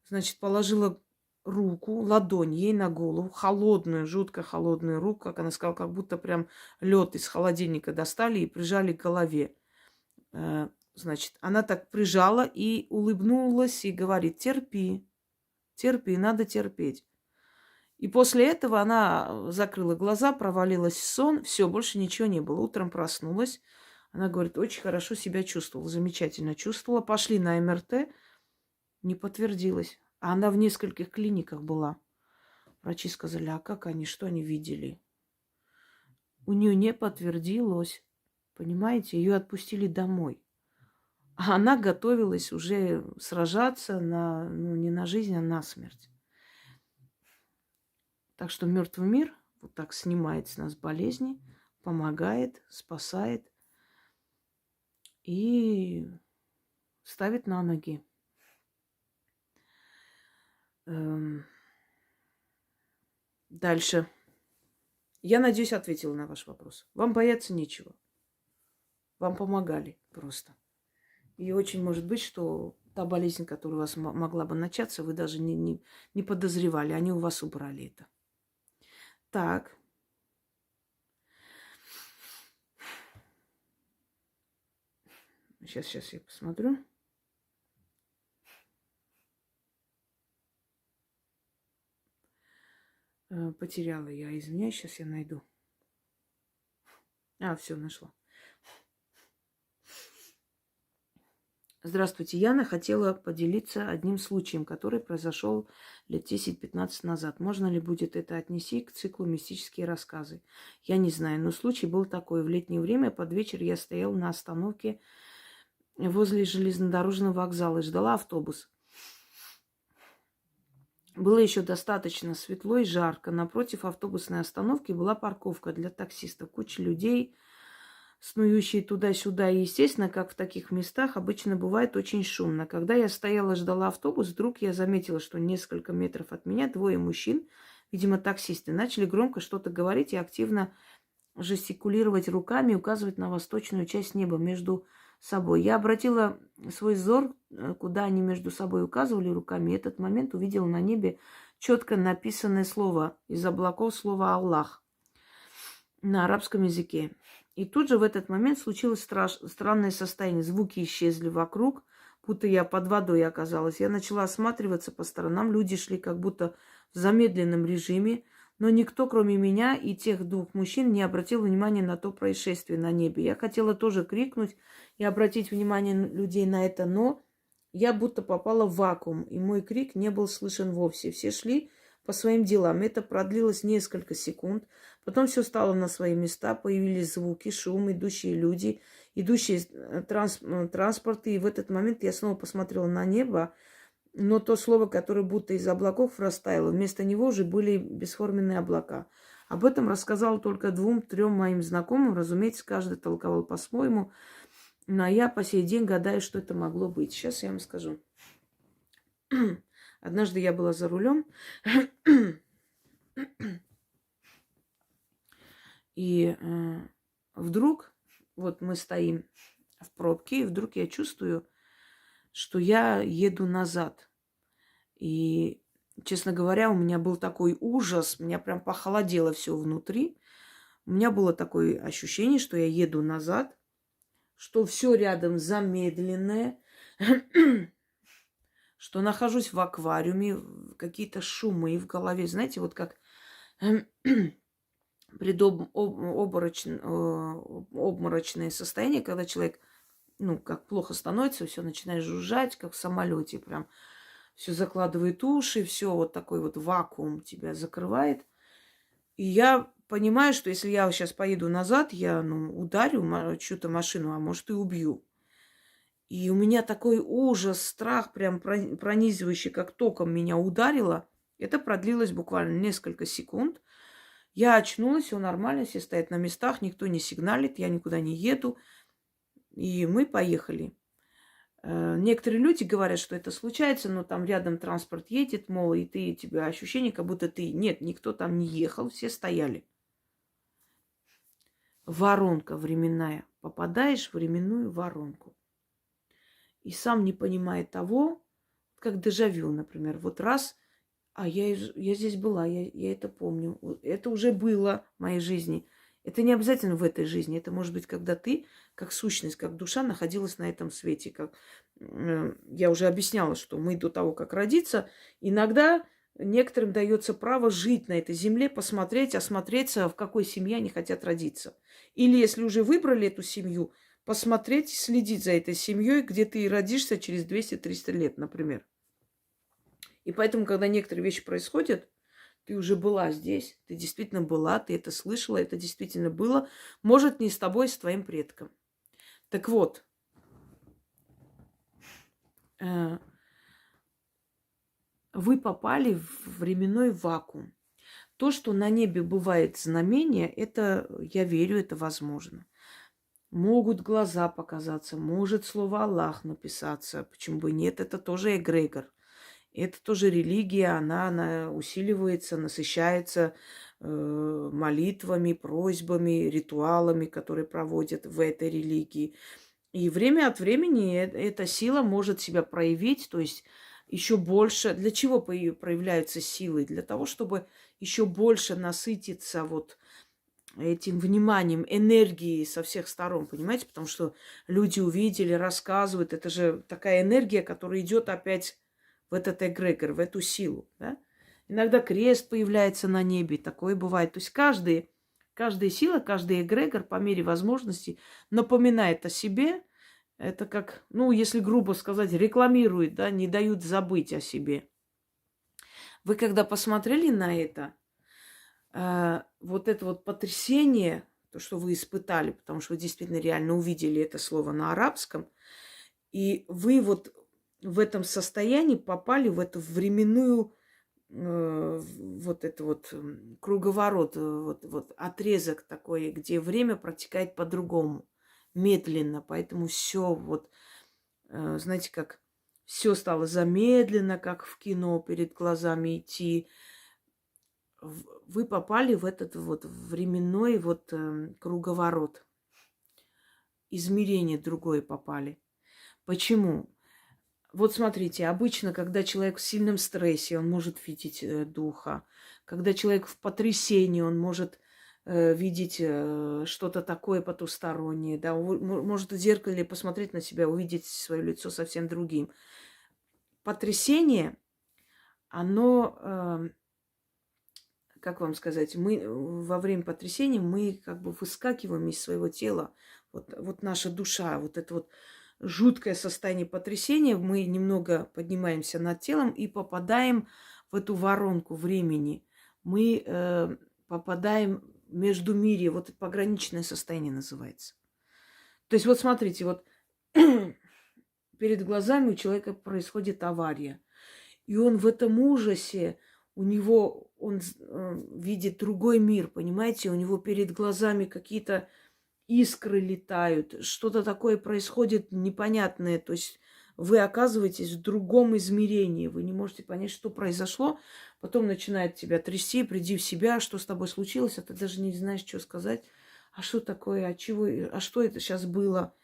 значит, положила руку, ладонь ей на голову, холодную, жутко холодную руку, как она сказала, как будто прям лед из холодильника достали и прижали к голове. Значит, она так прижала и улыбнулась и говорит, терпи, терпи, надо терпеть. И после этого она закрыла глаза, провалилась в сон, все, больше ничего не было. Утром проснулась. Она говорит, очень хорошо себя чувствовала, замечательно чувствовала. Пошли на МРТ, не подтвердилось. А она в нескольких клиниках была. Врачи сказали, а как они, что они видели? У нее не подтвердилось. Понимаете, ее отпустили домой. А она готовилась уже сражаться не на жизнь, а на смерть. Так что мертвый мир вот так снимает с нас болезни, помогает, спасает и ставит на ноги. Дальше. Я надеюсь, ответила на ваш вопрос. Вам бояться нечего. Вам помогали просто. И очень может быть, что та болезнь, которая у вас могла бы начаться, вы даже не подозревали. Они у вас убрали это. Так. Сейчас я посмотрю. Потеряла я, извиняюсь, сейчас я найду. Все, нашла. Здравствуйте, Яна. Хотела поделиться одним случаем, который произошел лет 10-15 назад. Можно ли будет это отнести к циклу «Мистические рассказы»? Я не знаю, но случай был такой. В летнее время под вечер я стояла на остановке возле железнодорожного вокзала и ждала автобус. Было еще достаточно светло и жарко. Напротив автобусной остановки была парковка для таксистов. Куча людей, снующие туда-сюда. И, естественно, как в таких местах, обычно бывает очень шумно. Когда я стояла, ждала автобус, вдруг я заметила, что несколько метров от меня двое мужчин, видимо, таксисты, начали громко что-то говорить и активно жестикулировать руками, указывать на восточную часть неба между собой. Я обратила свой взор, куда они между собой указывали руками, и этот момент увидела на небе четко написанное слово из облаков, слово «Аллах» на арабском языке. И тут же в этот момент случилось странное состояние. Звуки исчезли вокруг, будто я под водой оказалась. Я начала осматриваться по сторонам. Люди шли как будто в замедленном режиме. Но никто, кроме меня и тех двух мужчин, не обратил внимания на то происшествие на небе. Я хотела тоже крикнуть и обратить внимание людей на это, но я будто попала в вакуум, и мой крик не был слышен вовсе. Все шли по своим делам. Это продлилось несколько секунд. Потом все стало на свои места. Появились звуки, шум, идущие люди, идущие транспорты. И в этот момент я снова посмотрела на небо. Но то слово, которое будто из облаков растаяло, вместо него уже были бесформенные облака. Об этом рассказал только 2-3 моим знакомым. Разумеется, каждый толковал по-своему. Но я по сей день гадаю, что это могло быть. Сейчас я вам скажу. Однажды я была за рулем. И вдруг, вот мы стоим в пробке, и вдруг я чувствую, что я еду назад. И, честно говоря, у меня был такой ужас, у меня прям похолодело все внутри. У меня было такое ощущение, что я еду назад, что все рядом замедленное, что нахожусь в аквариуме, какие-то шумы в голове. Знаете, вот как обморочное состояние, когда человек, как плохо становится, все начинает жужжать, как в самолете, прям все закладывает уши, все вот такой вот вакуум тебя закрывает. И я понимаю, что если я сейчас поеду назад, я, ударю чью-то машину, а может и убью. И у меня такой ужас, страх прям пронизывающий, как током меня ударило. Это продлилось буквально несколько секунд. Я очнулась, все нормально, все стоят на местах, никто не сигналит, я никуда не еду. И мы поехали. Некоторые люди говорят, что это случается, но там рядом транспорт едет, мол, и у тебя ощущение, как будто ты... Нет, никто там не ехал, все стояли. Воронка временная. Попадаешь в временную воронку. И сам не понимая того, как дежавю, например. Вот раз, я здесь была, я это помню. Это уже было в моей жизни. Это не обязательно в этой жизни. Это может быть, когда ты, как сущность, как душа, находилась на этом свете. Как я уже объясняла, что мы до того, как родиться, иногда некоторым дается право жить на этой земле, посмотреть, осмотреться, в какой семье они хотят родиться. Или если уже выбрали эту семью, посмотреть, следить за этой семьей, где ты родишься через 200-300 лет, например. И поэтому, когда некоторые вещи происходят, ты уже была здесь, ты действительно была, ты это слышала, это действительно было. Может, не с тобой, с твоим предком. Так вот, вы попали в временной вакуум. То, что на небе бывает знамение, это, я верю, это возможно. Могут глаза показаться, может слово Аллах написаться. Почему бы нет? Это тоже эгрегор. Это тоже религия, она усиливается, насыщается молитвами, просьбами, ритуалами, которые проводят в этой религии. И время от времени эта сила может себя проявить, то есть еще больше. Для чего проявляются силы? Для того, чтобы еще больше насытиться вот этим вниманием, энергией со всех сторон, понимаете? Потому что люди увидели, рассказывают. Это же такая энергия, которая идет опять в этот эгрегор, в эту силу. Да? Иногда крест появляется на небе, такое бывает. То есть каждая сила, каждый эгрегор по мере возможности напоминает о себе. Это как, ну, если грубо сказать, рекламирует, да, не дают забыть о себе. Вы когда посмотрели на это, вот это вот потрясение, то, что вы испытали, потому что вы действительно реально увидели это слово на арабском, и вы вот в этом состоянии попали в эту временную вот это вот круговорот, вот отрезок такой, где время протекает по-другому, медленно, поэтому все вот, знаете, как все стало замедленно, как в кино перед глазами идти. Вы попали в этот вот временной вот круговорот. Измерение другое попали. Почему? Вот смотрите, обычно, когда человек в сильном стрессе, он может видеть духа. Когда человек в потрясении, он может видеть что-то такое потустороннее. Да? Может в зеркале посмотреть на себя, увидеть свое лицо совсем другим. Потрясение, оно... как вам сказать, мы во время потрясения, мы как бы выскакиваем из своего тела. Вот наша душа, вот это вот жуткое состояние потрясения, мы немного поднимаемся над телом и попадаем в эту воронку времени. Мы попадаем между мире, вот это пограничное состояние называется. То есть вот смотрите, вот перед глазами у человека происходит авария. И он в этом ужасе, он видит другой мир, понимаете? У него перед глазами какие-то искры летают, что-то такое происходит непонятное. То есть вы оказываетесь в другом измерении, вы не можете понять, что произошло. Потом начинает тебя трясти, приди в себя, что с тобой случилось, а ты даже не знаешь, что сказать. А что такое, а чего, а что это сейчас было?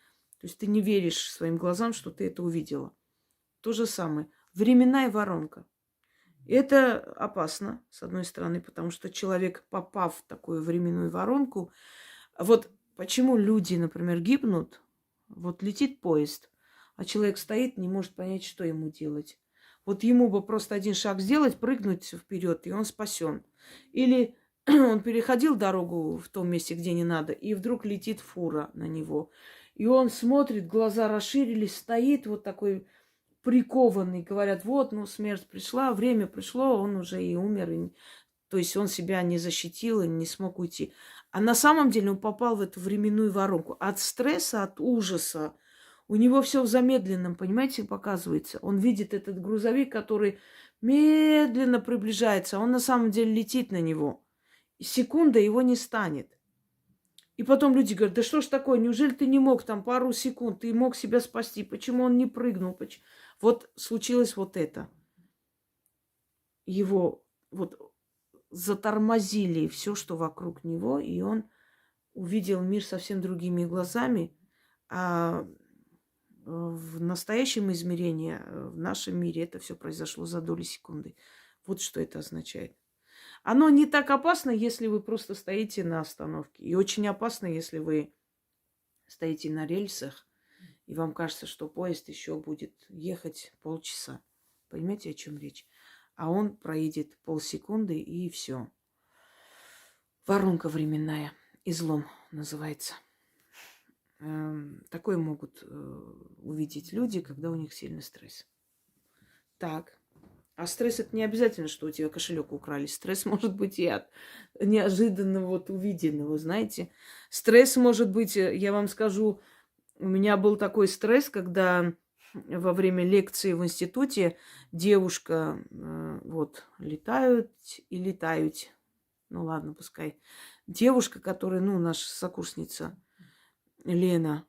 То есть ты не веришь своим глазам, что ты это увидела. То же самое. Временная воронка. Это опасно, с одной стороны, потому что человек, попав в такую временную воронку, вот почему люди, например, гибнут, вот летит поезд, а человек стоит, не может понять, что ему делать. Вот ему бы просто один шаг сделать, прыгнуть вперед, и он спасен. Или он переходил дорогу в том месте, где не надо, и вдруг летит фура на него. И он смотрит, глаза расширились, стоит вот такой прикованный. Говорят, вот, ну, смерть пришла, время пришло, он уже и умер. То есть он себя не защитил и не смог уйти. А на самом деле он попал в эту временную воронку. От стресса, от ужаса. У него все в замедленном, понимаете, показывается. Он видит этот грузовик, который медленно приближается, а он на самом деле летит на него. И секунда его не станет. И потом люди говорят, да что ж такое, неужели ты не мог там пару секунд, ты мог себя спасти, почему он не прыгнул? Вот случилось вот это. Его вот затормозили все, что вокруг него, и он увидел мир совсем другими глазами, а в настоящем измерении, в нашем мире это все произошло за доли секунды. Вот что это означает. Оно не так опасно, если вы просто стоите на остановке. И очень опасно, если вы стоите на рельсах, и вам кажется, что поезд еще будет ехать полчаса. Понимаете, о чем речь? А он проедет полсекунды, и все. Воронка временная. Излом называется. Такое могут увидеть люди, когда у них сильный стресс. Так. А стресс это не обязательно, что у тебя кошелек украли. Стресс может быть и от неожиданного вот увиденного, знаете. Стресс может быть, я вам скажу, у меня был такой стресс, когда во время лекции в институте девушка вот летают и летают. ну ладно, пускай. Девушка, которая, ну, наша сокурсница Лена,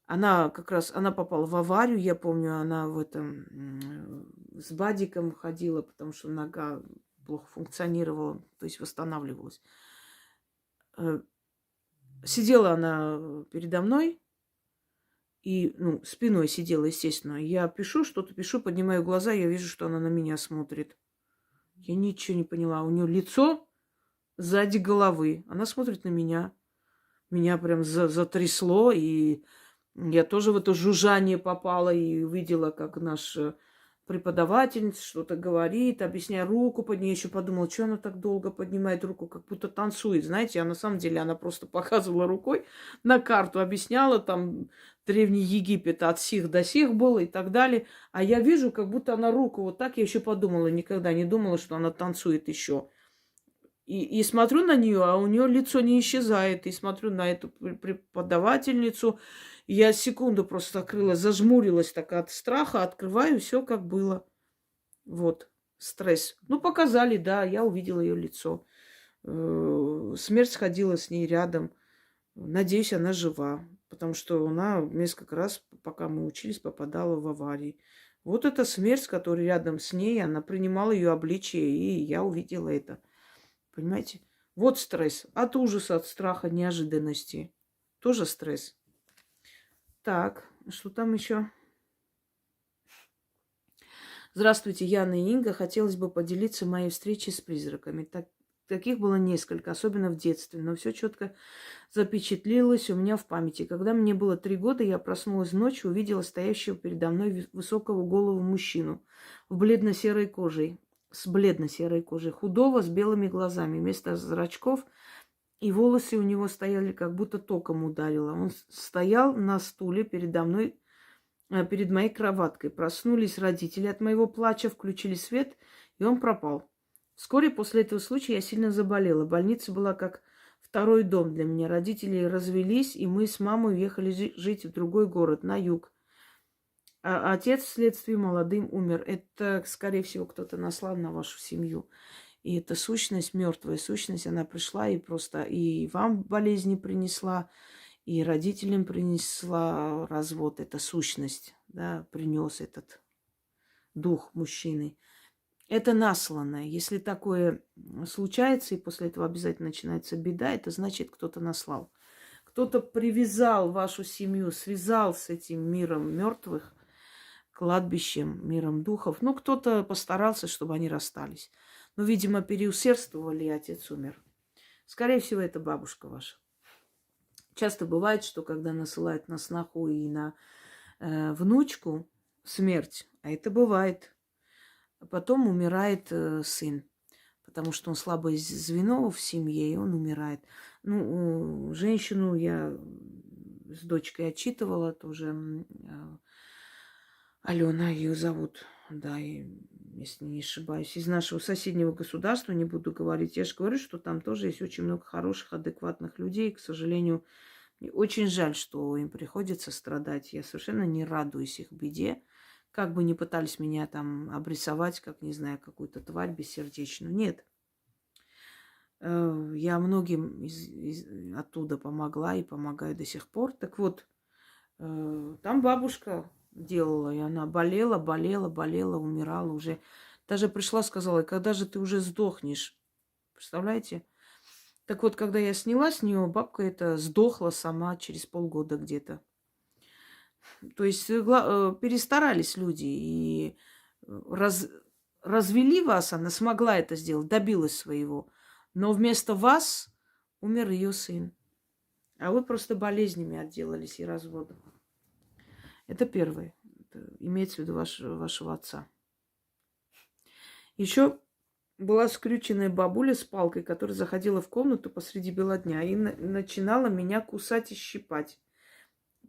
она как раз, она попала в аварию, я помню, она в этом с бадиком ходила, потому что нога плохо функционировала, то есть восстанавливалась. Сидела она передо мной и, ну, спиной сидела, естественно. Я пишу, что-то пишу, поднимаю глаза, я вижу, что она на меня смотрит. Я ничего не поняла. У нее лицо сзади головы. Она смотрит на меня. Меня прям затрясло, и я тоже в это жужжание попала и увидела, как наш преподавательница что-то говорит, объясняя руку под ней. Еще подумала, что она так долго поднимает руку, как будто танцует. Знаете, а на самом деле она просто показывала рукой на карту, объясняла там Древний Египет от сих до сих был и так далее. А я вижу, как будто она руку вот так. Я еще подумала, никогда не думала, что она танцует еще. И смотрю на нее, а у нее лицо не исчезает. И смотрю на эту преподавательницу. Я секунду просто закрыла, зажмурилась так от страха, открываю, все как было. Вот, стресс. Ну, показали, да, я увидела ее лицо. Смерть сходила с ней рядом. Надеюсь, она жива. Потому что она несколько раз, пока мы учились, попадала в аварии. Вот эта смерть, которая рядом с ней, она принимала ее обличие, и я увидела это. Понимаете? Вот стресс. От ужаса, от страха, неожиданности. Тоже стресс. Так, что там еще? Здравствуйте, Яна и Инга. Хотелось бы поделиться моей встречей с призраками. Таких было несколько, особенно в детстве. Но все четко запечатлелось у меня в памяти. Когда мне было 3 года, я проснулась ночью, увидела стоящего передо мной высокого голову мужчину в бледно-серой кожей. С бледно-серой кожей, худого, с белыми глазами. Вместо зрачков и волосы у него стояли, как будто током ударило. Он стоял на стуле передо мной, перед моей кроваткой. Проснулись родители от моего плача, включили свет, и он пропал. Вскоре после этого случая я сильно заболела. Больница была как второй дом для меня. Родители развелись, и мы с мамой уехали жить в другой город, на юг. А отец вследствие молодым умер. Это, скорее всего, кто-то наслал на вашу семью. И эта сущность, мертвая сущность, она пришла и просто и вам болезни принесла, и родителям принесла развод. Это сущность, да, принес этот дух мужчины. Это насланное. Если такое случается, и после этого обязательно начинается беда, это значит, кто-то наслал. Кто-то привязал вашу семью, связал с этим миром мертвых, кладбищем, миром духов. Ну, кто-то постарался, чтобы они расстались. Но, видимо, переусердствовали, и отец умер. Скорее всего, это бабушка ваша. Часто бывает, что когда насылают на сноху и на внучку смерть, а это бывает, потом умирает сын, потому что он слабое звено в семье, и он умирает. Ну, женщину я с дочкой отчитывала тоже. Алена ее зовут, да, и, если не ошибаюсь, из нашего соседнего государства, не буду говорить. Я же говорю, что там тоже есть очень много хороших, адекватных людей. К сожалению, мне очень жаль, что им приходится страдать. Я совершенно не радуюсь их беде. Как бы ни пытались меня там обрисовать, как, не знаю, какую-то тварь бессердечную. Нет. Я многим оттуда помогла и помогаю до сих пор. Так вот, там бабушка делала, и она болела, умирала уже. Даже пришла, сказала, когда же ты уже сдохнешь? Представляете? Так вот, когда я сняла с нее, бабка эта сдохла сама через полгода где-то. То есть перестарались люди и развели вас, она смогла это сделать, добилась своего. Но вместо вас умер ее сын. А вы просто болезнями отделались и разводом. Это первое. Это имеется в виду вашего отца. Еще была скрюченная бабуля с палкой, которая заходила в комнату посреди бела дня и начинала меня кусать и щипать.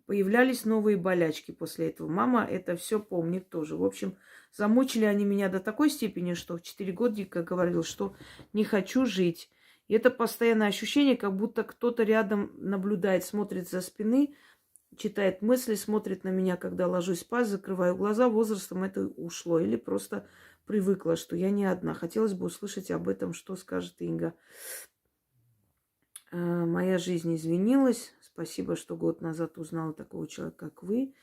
Появлялись новые болячки после этого. Мама это все помнит тоже. В общем, замучили они меня до такой степени, что в 4 годика говорил, что не хочу жить. И это постоянное ощущение, как будто кто-то рядом наблюдает, смотрит за спины, читает мысли, смотрит на меня, когда ложусь спать, закрываю глаза. Возрастом это ушло. Или просто привыкла, что я не одна. Хотелось бы услышать об этом, что скажет Инга. Моя жизнь изменилась. Спасибо, что год назад узнала такого человека, как вы.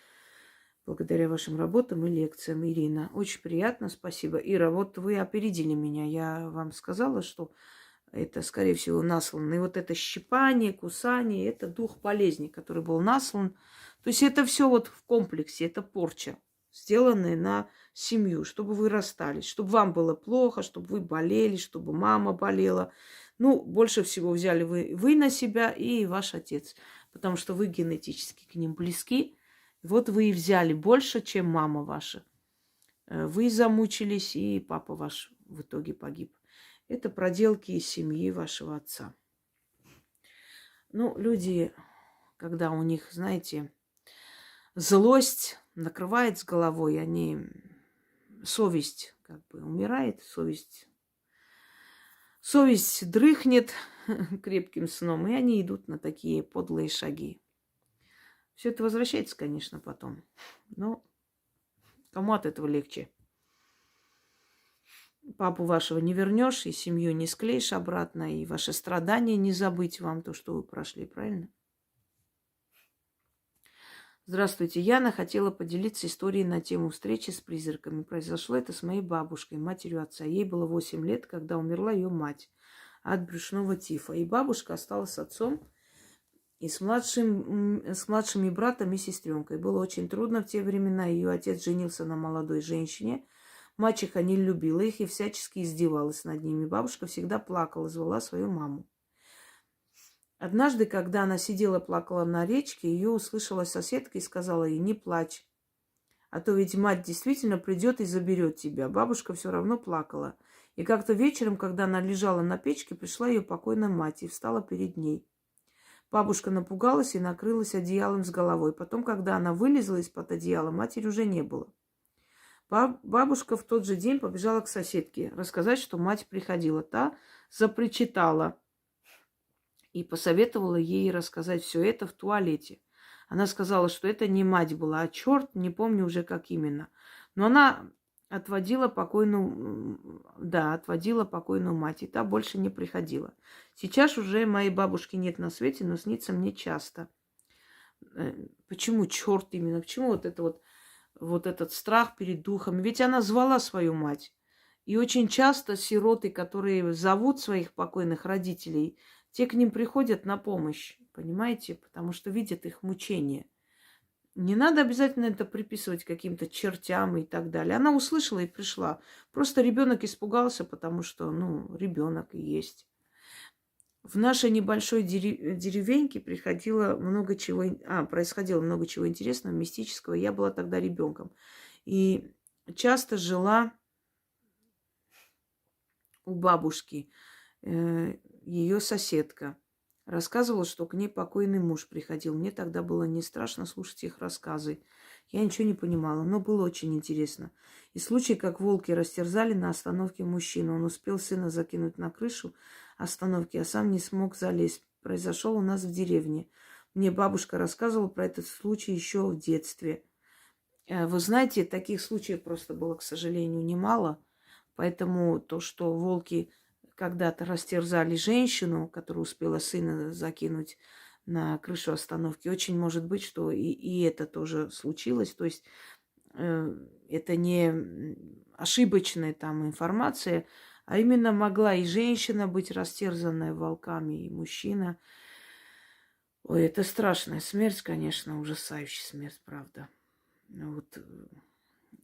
Благодаря вашим работам и лекциям, Ирина. Очень приятно, спасибо. Ира, вот вы опередили меня. Я вам сказала, что это, скорее всего, наслан. И вот это щипание, кусание, это дух болезни, который был наслан. То есть это все вот в комплексе, это порча, сделанная на семью, чтобы вы расстались, чтобы вам было плохо, чтобы вы болели, чтобы мама болела. Ну, больше всего взяли вы на себя и ваш отец, потому что вы генетически к ним близки. Вот вы и взяли больше, чем мама ваша. Вы замучились, и папа ваш в итоге погиб. Это проделки из семьи вашего отца. Ну, люди, когда у них, знаете, злость накрывает с головой, они совесть как бы умирает, совесть дрыхнет крепким сном, и они идут на такие подлые шаги. Все это возвращается, конечно, потом. Но кому от этого легче? Папу вашего не вернешь, и семью не склеишь обратно, и ваши страдания не забыть вам, то, что вы прошли, правильно? Здравствуйте, Яна. Хотела поделиться историей на тему встречи с призраками. Произошло это с моей бабушкой, матерью отца. Ей было 8 лет, когда умерла ее мать от брюшного тифа. И бабушка осталась с отцом и с младшими братом и сестренкой. Было очень трудно в те времена. Ее отец женился на молодой женщине. Мачеха не любила их и всячески издевалась над ними. Бабушка всегда плакала, звала свою маму. Однажды, когда она сидела, плакала на речке, ее услышала соседка и сказала ей: не плачь, а то ведь мать действительно придет и заберет тебя. Бабушка все равно плакала. И как-то вечером, когда она лежала на печке, пришла ее покойная мать и встала перед ней. Бабушка напугалась и накрылась одеялом с головой. Потом, когда она вылезла из-под одеяла, матери уже не было. Бабушка в тот же день побежала к соседке рассказать, что мать приходила. Та запричитала и посоветовала ей рассказать все это в туалете. Она сказала, что это не мать была, а черт, не помню уже как именно. Но она отводила покойную мать, и та больше не приходила. Сейчас уже моей бабушки нет на свете, но снится мне часто. Почему черт именно? Почему вот этот страх перед духом? Ведь она звала свою мать. И очень часто сироты, которые зовут своих покойных родителей, те к ним приходят на помощь, понимаете? Потому что видят их мучения. Не надо обязательно это приписывать каким-то чертям и так далее. Она услышала и пришла. Просто ребенок испугался, потому что, ребенок и есть. В нашей небольшой деревеньке происходило много чего интересного, мистического. Я была тогда ребенком. И часто жила у бабушки ее соседка. Рассказывала, что к ней покойный муж приходил. Мне тогда было не страшно слушать их рассказы. Я ничего не понимала, но было очень интересно. И случай, как волки растерзали на остановке мужчину. Он успел сына закинуть на крышу остановки, а сам не смог залезть. Произошел у нас в деревне. Мне бабушка рассказывала про этот случай еще в детстве. Вы знаете, таких случаев просто было, к сожалению, немало. Поэтому то, что волки когда-то растерзали женщину, которая успела сына закинуть на крышу остановки, очень может быть, что и это тоже случилось. То есть это не ошибочная там информация, а именно могла и женщина быть растерзанная волками, и мужчина. Ой, это страшная смерть, конечно, ужасающая смерть, правда. Вот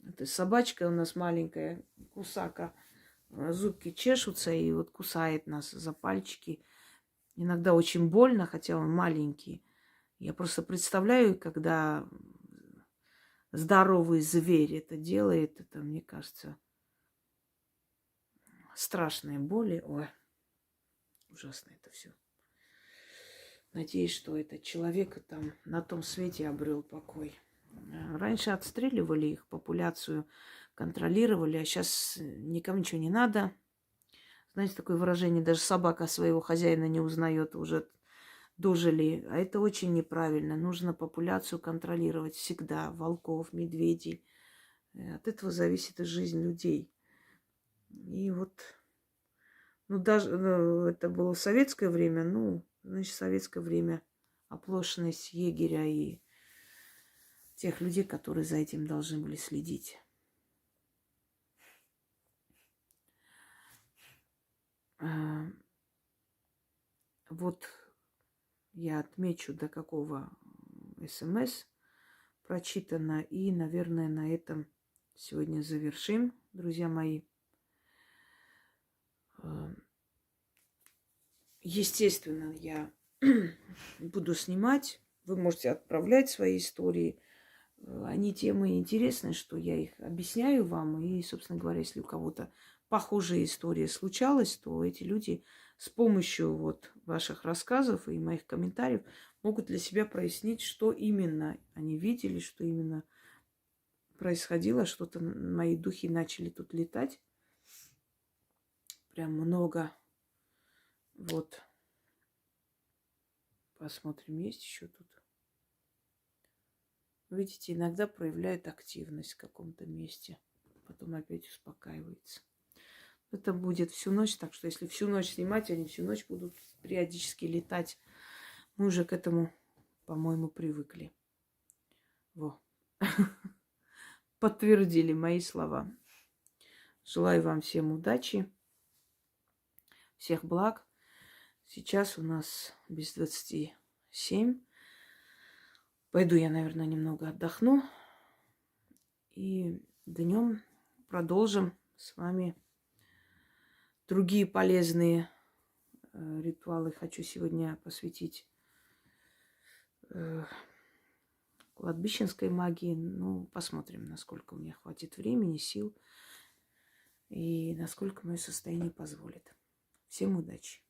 эта собачка у нас маленькая, кусака, зубки чешутся и вот кусает нас за пальчики. Иногда очень больно, хотя он маленький. Я просто представляю, когда здоровый зверь это делает, это, мне кажется, страшные боли. Ой, ужасно это все. Надеюсь, что этот человек там на том свете обрел покой. Раньше отстреливали их, популяцию контролировали, а сейчас никому ничего не надо. Знаете, такое выражение, даже собака своего хозяина не узнает, уже дожили. А это очень неправильно. Нужно популяцию контролировать всегда. Волков, медведей. От этого зависит и жизнь людей. И вот, ну, даже это было советское время, ну, значит, советское время, оплошенность егеря и тех людей, которые за этим должны были следить. Вот я отмечу, до какого СМС прочитано. И, наверное, на этом сегодня завершим, друзья мои. Естественно, я буду снимать. Вы можете отправлять свои истории. Они темы интересные, что я их объясняю вам. И, собственно говоря, если у кого-то похожая история случалась, то эти люди с помощью вот ваших рассказов и моих комментариев могут для себя прояснить, что именно они видели, что именно происходило. Что-то мои духи начали тут летать. Прям много. Вот. Посмотрим, есть еще тут. Видите, иногда проявляет активность в каком-то месте. Потом опять успокаивается. Это будет всю ночь, так что если всю ночь снимать, они всю ночь будут периодически летать. Мы уже к этому, по-моему, привыкли. Во. Подтвердили мои слова. Желаю вам всем удачи, всех благ. Сейчас у нас без 27. Пойду я, наверное, немного отдохну. И днем продолжим с вами другие полезные ритуалы. Хочу сегодня посвятить кладбищенской магии. Ну, посмотрим, насколько у меня хватит времени, сил и насколько мое состояние позволит. Всем удачи!